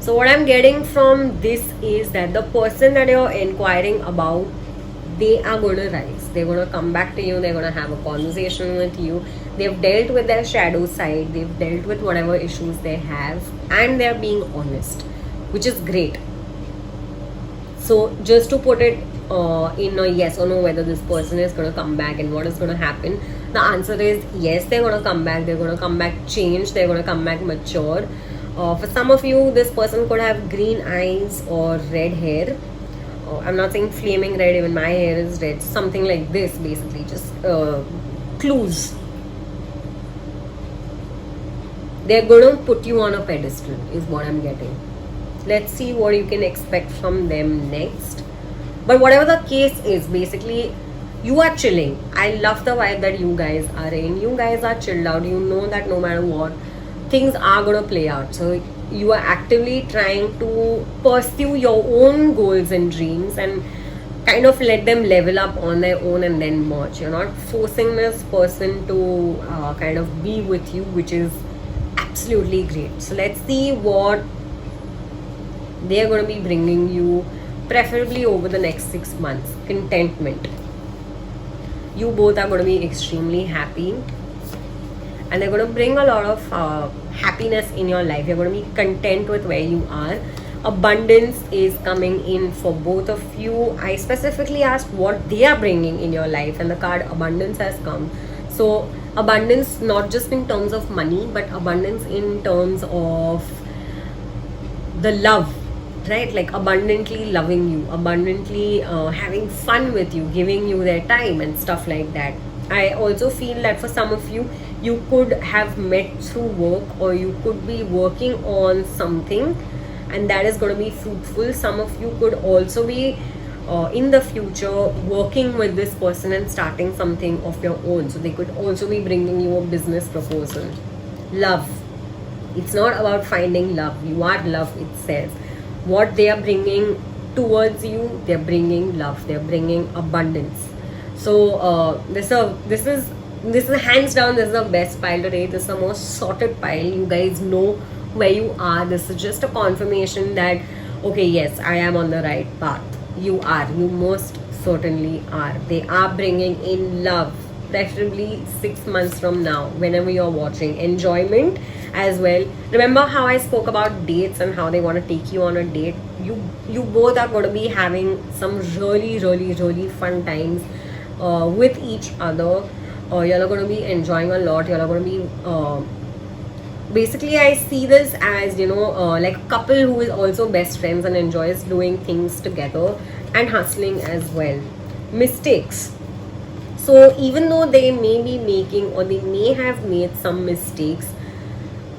So what I'm getting from this is that the person that you're inquiring about, they are going to rise. They're going to come back to you. They're going to have a conversation with you. They've dealt with their shadow side. They've dealt with whatever issues they have, and they're being honest, which is great. So just to put it in a yes or no, whether this person is going to come back and what is going to happen, the answer is yes, they're going to come back. They're going to come back changed. They're going to come back mature. For some of you, this person could have green eyes or red hair. I'm not saying flaming red, even my hair is red. Something like this, basically, just clues. They're going to put you on a pedestal, is what I'm getting. Let's see what you can expect from them next. But whatever the case is, basically, you are chilling. I love the vibe that you guys are in. You guys are chilled out. You know that no matter what, things are going to play out. So you are actively trying to pursue your own goals and dreams and kind of let them level up on their own and then merge. You're not forcing this person to kind of be with you, which is absolutely great. So let's see what they're going to be bringing you, preferably over the next 6 months. Contentment. You both are going to be extremely happy, and they're going to bring a lot of happiness in your life. You're going to be content with where you are. Abundance is coming in for both of you. I specifically asked what they are bringing in your life, and the card abundance has come. So abundance not just in terms of money, but abundance in terms of the love, right? Like abundantly loving you, abundantly having fun with you, giving you their time and stuff like that. I also feel that for some of you, you could have met through work, or you could be working on something and that is going to be fruitful. Some of you could also be in the future working with this person and starting something of your own. So they could also be bringing you a business proposal. Love. It's not about finding love. You are love itself. What they are bringing towards you, they're bringing love. They're bringing abundance. So this is hands down, this is the best pile today. This is the most sorted pile. You guys know where you are. This is just a confirmation that, okay, yes, I am on the right path. You are. You most certainly are. They are bringing in love, preferably 6 months from now, whenever you're watching. Enjoyment as well. Remember how I spoke about dates and how they want to take you on a date? You both are going to be having some really, really, really fun times with each other. You're going to be enjoying a lot. You're going to be basically, I see this as, like a couple who is also best friends and enjoys doing things together and hustling as well. Mistakes. So even though they may be making, or they may have made some mistakes,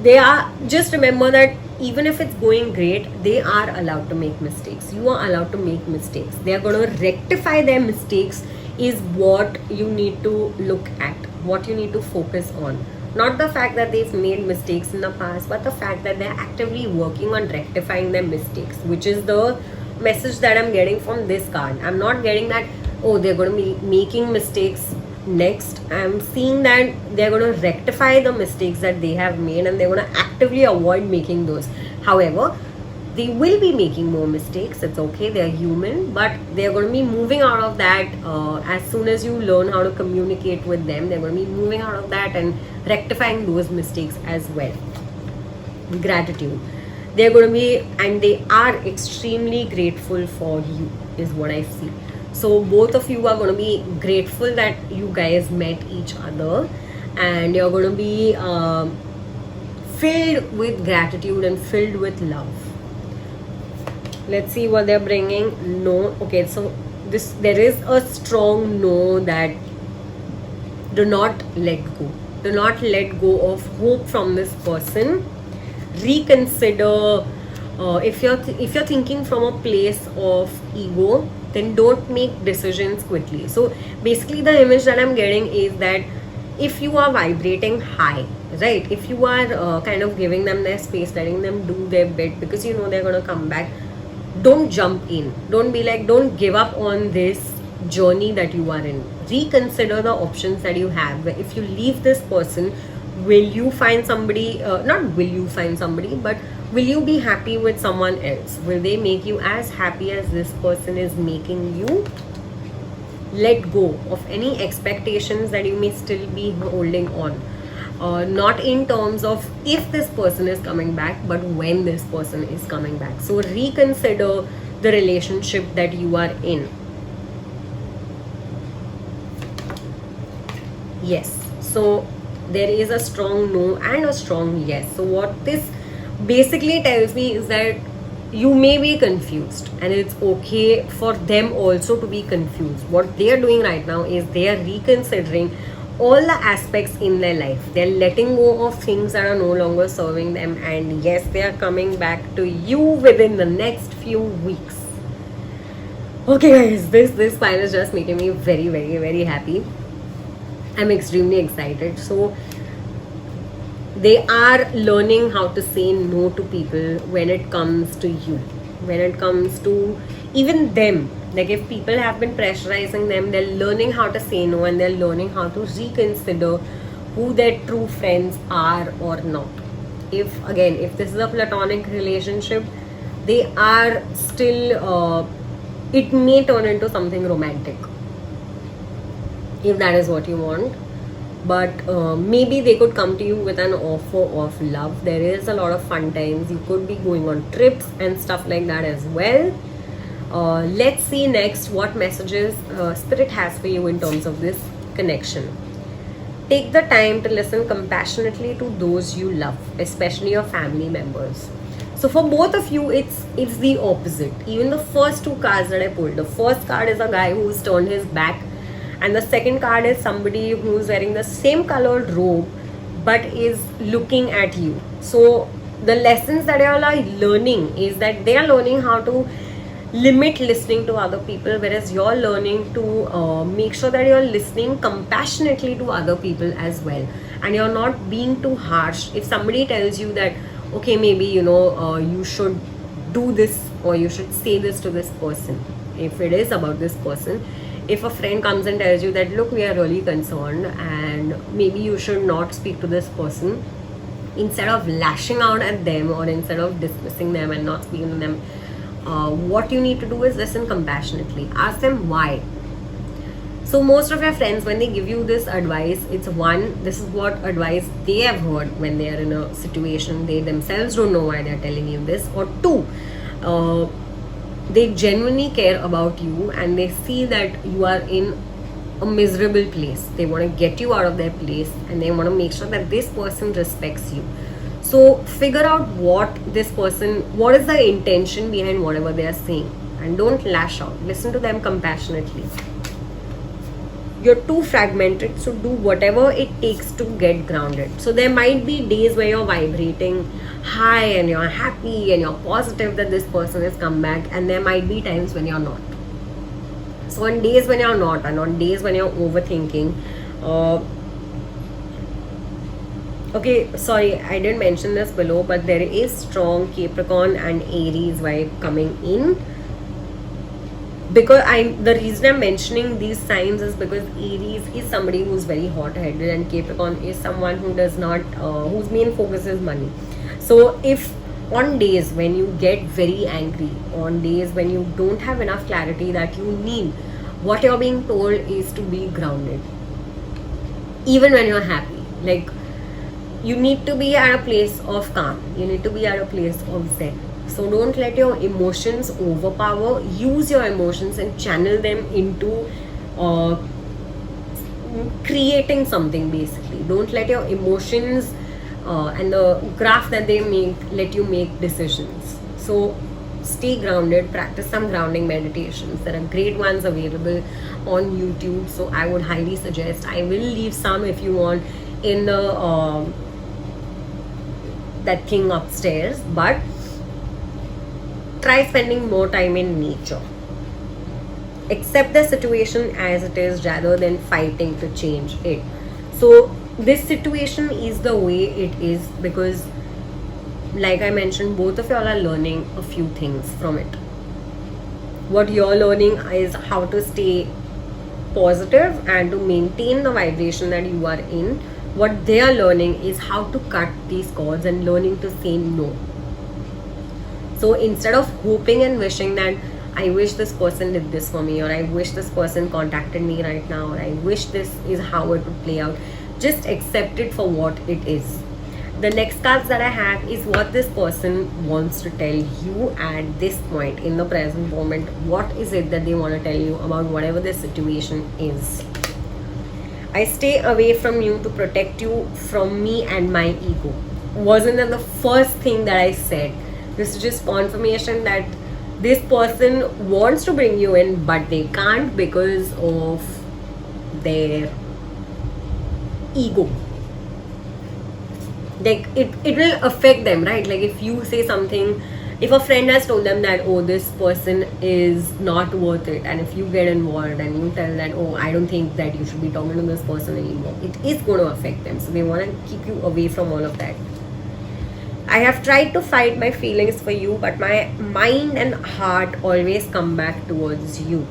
they are, just remember that even if it's going great, they are allowed to make mistakes. You are allowed to make mistakes. They are going to rectify their mistakes is what you need to look at, what you need to focus on. Not the fact that they've made mistakes in the past, but the fact that they're actively working on rectifying their mistakes, which is the message that I'm getting from this card. I'm not getting that, oh, they're going to be making mistakes next. I'm seeing that they're going to rectify the mistakes that they have made, and they're going to actively avoid making those. However, they will be making more mistakes. It's okay, they're human, but they're going to be moving out of that as soon as you learn how to communicate with them. They're going to be moving out of that and rectifying those mistakes as well. Gratitude. They're going to be, and they are extremely grateful for you, is what I see. So both of you are going to be grateful that you guys met each other, and you're going to be filled with gratitude and filled with love. Let's see what they're bringing. No. Okay, so there is a strong no, that do not let go. Do not let go of hope from this person. Reconsider. If you're thinking from a place of ego, then don't make decisions quickly. So basically, the image that I'm getting is that if you are vibrating high, right? If you are kind of giving them their space, letting them do their bit, because you know they're going to come back, don't jump in. Don't be like, don't give up on this journey that you are in. Reconsider the options that you have. If you leave this person, will you find somebody, not will you find somebody, but Will you be happy with someone else? Will they make you as happy as this person is making you? Let go of any expectations that you may still be holding on. Not in terms of if this person is coming back, but when this person is coming back. So reconsider the relationship that you are in. Yes. So there is a strong no and a strong yes. So what this basically tells me is that you may be confused, and it's okay for them also to be confused. What they are doing right now is they are reconsidering all the aspects in their life. They're letting go of things that are no longer serving them, and yes, they are coming back to you within the next few weeks. Okay guys, this file is just making me very, very, very happy. I'm extremely excited. So they are learning how to say no to people when it comes to you, when it comes to even them. Like if people have been pressurizing them, they're learning how to say no, and they're learning how to reconsider who their true friends are or not. If this is a platonic relationship, they are still, it may turn into something romantic, if that is what you want. But maybe they could come to you with an offer of love. There is a lot of fun times. You could be going on trips and stuff like that as well. Let's see next what messages Spirit has for you in terms of this connection. Take the time to listen compassionately to those you love, especially your family members. So for both of you, it's the opposite. Even the first two cards that I pulled, the first card is a guy who's turned his back, and the second card is somebody who's wearing the same colored robe but is looking at you. So the lessons that you all are learning is that they are learning how to limit listening to other people, whereas you're learning to make sure that you're listening compassionately to other people as well, and you're not being too harsh. If somebody tells you that, okay, maybe you should do this or you should say this to this person, if it is about this person, if a friend comes and tells you that, look, we are really concerned and maybe you should not speak to this person, instead of lashing out at them or instead of dismissing them and not speaking to them, what you need to do is listen compassionately. Ask them why. So most of your friends, when they give you this advice, it's one, this is what advice they have heard when they are in a situation. They themselves don't know why they're telling you this. Or two, they genuinely care about you and they see that you are in a miserable place. They want to get you out of their place and they want to make sure that this person respects you. So figure out what is the intention behind whatever they are saying, and don't lash out. Listen to them compassionately. You're too fragmented, so do whatever it takes to get grounded. So there might be days where you're vibrating high and you're happy and you're positive that this person has come back, and there might be times when you're not. So on days when you're not, and on days when you're overthinking, okay, sorry, I didn't mention this below, but there is strong Capricorn and Aries vibe coming in. Because the reason I'm mentioning these signs is because Aries is somebody who's very hot-headed and Capricorn is someone who does not, whose main focus is money. So if on days when you get very angry, on days when you don't have enough clarity that you need, what you're being told is to be grounded. Even when you're happy, like you need to be at a place of calm. You need to be at a place of zen. So don't let your emotions overpower. Use your emotions and channel them into creating something, basically. Don't let your emotions and the graph that they make let you make decisions. So stay grounded. Practice some grounding meditations. There are great ones available on YouTube. So I would highly suggest. I will leave some if you want in the that thing upstairs. But try spending more time in nature. Accept the situation as it is rather than fighting to change it. So this situation is the way it is because, like I mentioned, both of y'all are learning a few things from it. What you're learning is how to stay positive and to maintain the vibration that you are in. What they are learning is how to cut these cords and learning to say no. So instead of hoping and wishing that I wish this person did this for me, or I wish this person contacted me right now, or I wish this is how it would play out, just accept it for what it is. The next cards that I have is what this person wants to tell you at this point in the present moment. What is it that they want to tell you about whatever the situation is? I stay away from you to protect you from me and my ego. Wasn't that the first thing that I said? This is just confirmation that this person wants to bring you in, but they can't because of their ego. Like it will affect them, right? Like if you say something, if a friend has told them that, oh, this person is not worth it, and if you get involved and you tell that, oh, I don't think that you should be talking to this person anymore, it is going to affect them. So they want to keep you away from all of that. I have tried to fight my feelings for you, but my mind and heart always come back towards you.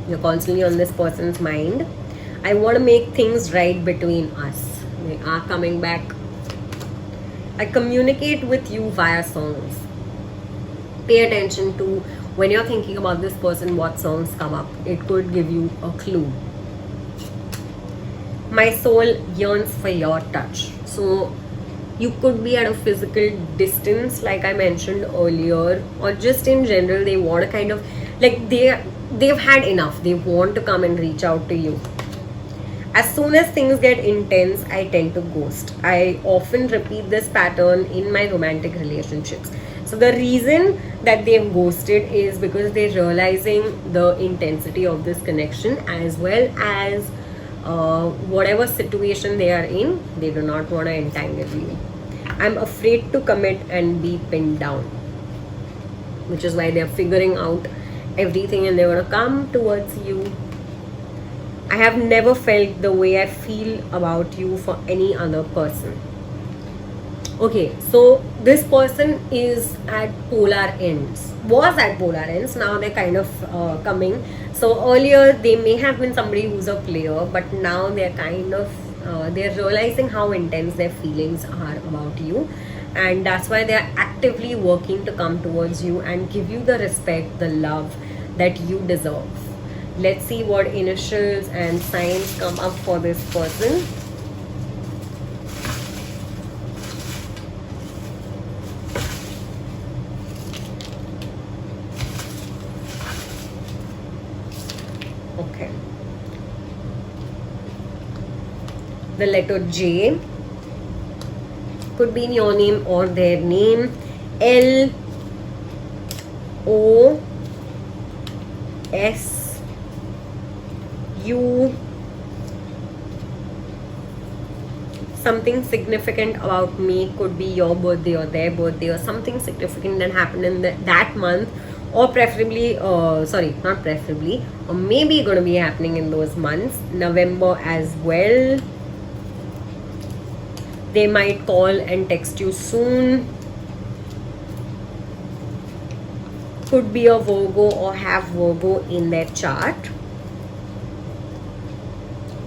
You're constantly on this person's mind. I want to make things right between us. They are coming back. I communicate with you via songs. Pay attention to when you're thinking about this person, what songs come up. It could give you a clue. My soul yearns for your touch. So you could be at a physical distance, like I mentioned earlier, or just in general, they want to kind of, like they've had enough. They want to come and reach out to you. As soon as things get intense, I tend to ghost. I often repeat this pattern in my romantic relationships. So the reason that they've ghosted is because they're realizing the intensity of this connection, as well as whatever situation they are in, they do not want to entangle you. I'm afraid to commit and be pinned down, which is why they're figuring out everything and they're going to come towards you. I have never felt the way I feel about you for any other person. Okay, so this person is at polar ends. Was at polar ends. Now they're kind of coming. So earlier they may have been somebody who's a player, but now they're kind of they're realizing how intense their feelings are about you, and that's why they're actively working to come towards you and give you the respect, the love that you deserve. Let's see what initials and signs come up for this person. Okay. The letter J could be in your name or their name. L O S U. Something significant about me, could be your birthday or their birthday, or something significant that happened in that month, or preferably sorry, not preferably, or maybe going to be happening in those months. November as well. They might call and text you soon. Could be a Virgo or have Virgo in their chart.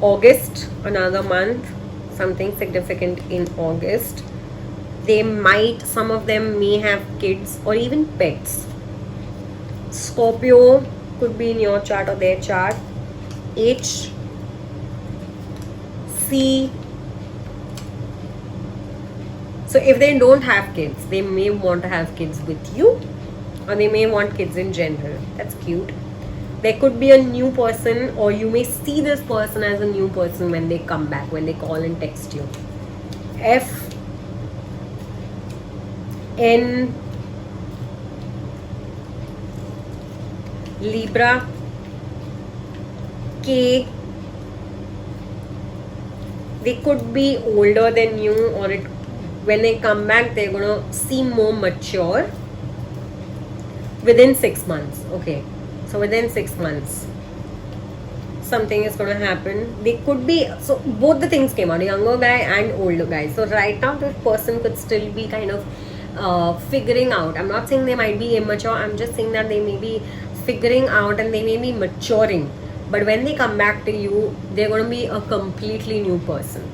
August, another month, something significant in August. They might, some of them may have kids or even pets. Scorpio could be in your chart or their chart. H, C. So if they don't have kids, they may want to have kids with you, or they may want kids in general. That's cute. There could be a new person, or you may see this person as a new person when they come back, when they call and text you. F, N, Libra, K. They could be older than you, or when they come back, they're going to seem more mature within 6 months. Okay, so within 6 months, something is going to happen. They could be, so both the things came out, younger guy and older guy. So right now, this person could still be kind of figuring out. I'm not saying they might be immature. I'm just saying that they may be figuring out and they may be maturing. But when they come back to you, they're going to be a completely new person.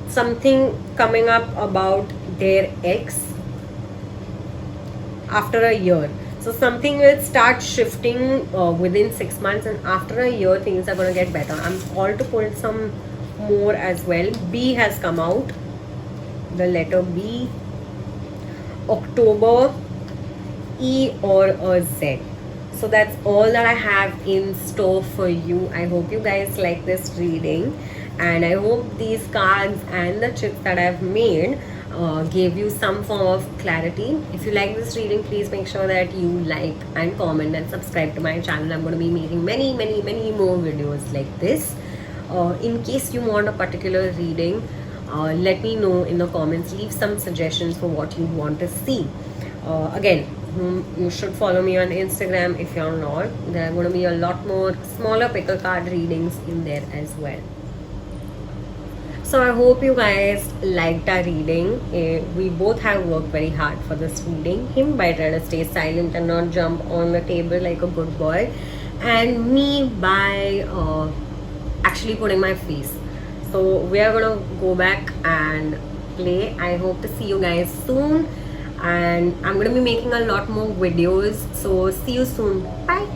Something coming up about their ex. after a year. So something will start shifting within 6 months, and after a year things are going to get better. I'm called to pull some more as well. B has come out, the letter B, October, E, or a Z. So that's all that I have in store for you. I hope you guys like this reading, and I hope these cards and the chips that I've made gave you some form of clarity. If you like this reading, please make sure that you like and comment and subscribe to my channel. I'm going to be making many more videos like this. In case you want a particular reading, let me know in the comments. Leave some suggestions for what you want to see. Again, you should follow me on Instagram if you're not. There are going to be a lot more smaller pickle card readings in there as well. So I hope you guys liked our reading. We both have worked very hard for this reading. Him by trying to stay silent and not jump on the table like a good boy, and me by actually putting my face. So we are gonna go back and play. I hope to see you guys soon, and I'm gonna be making a lot more videos. So see you soon. Bye.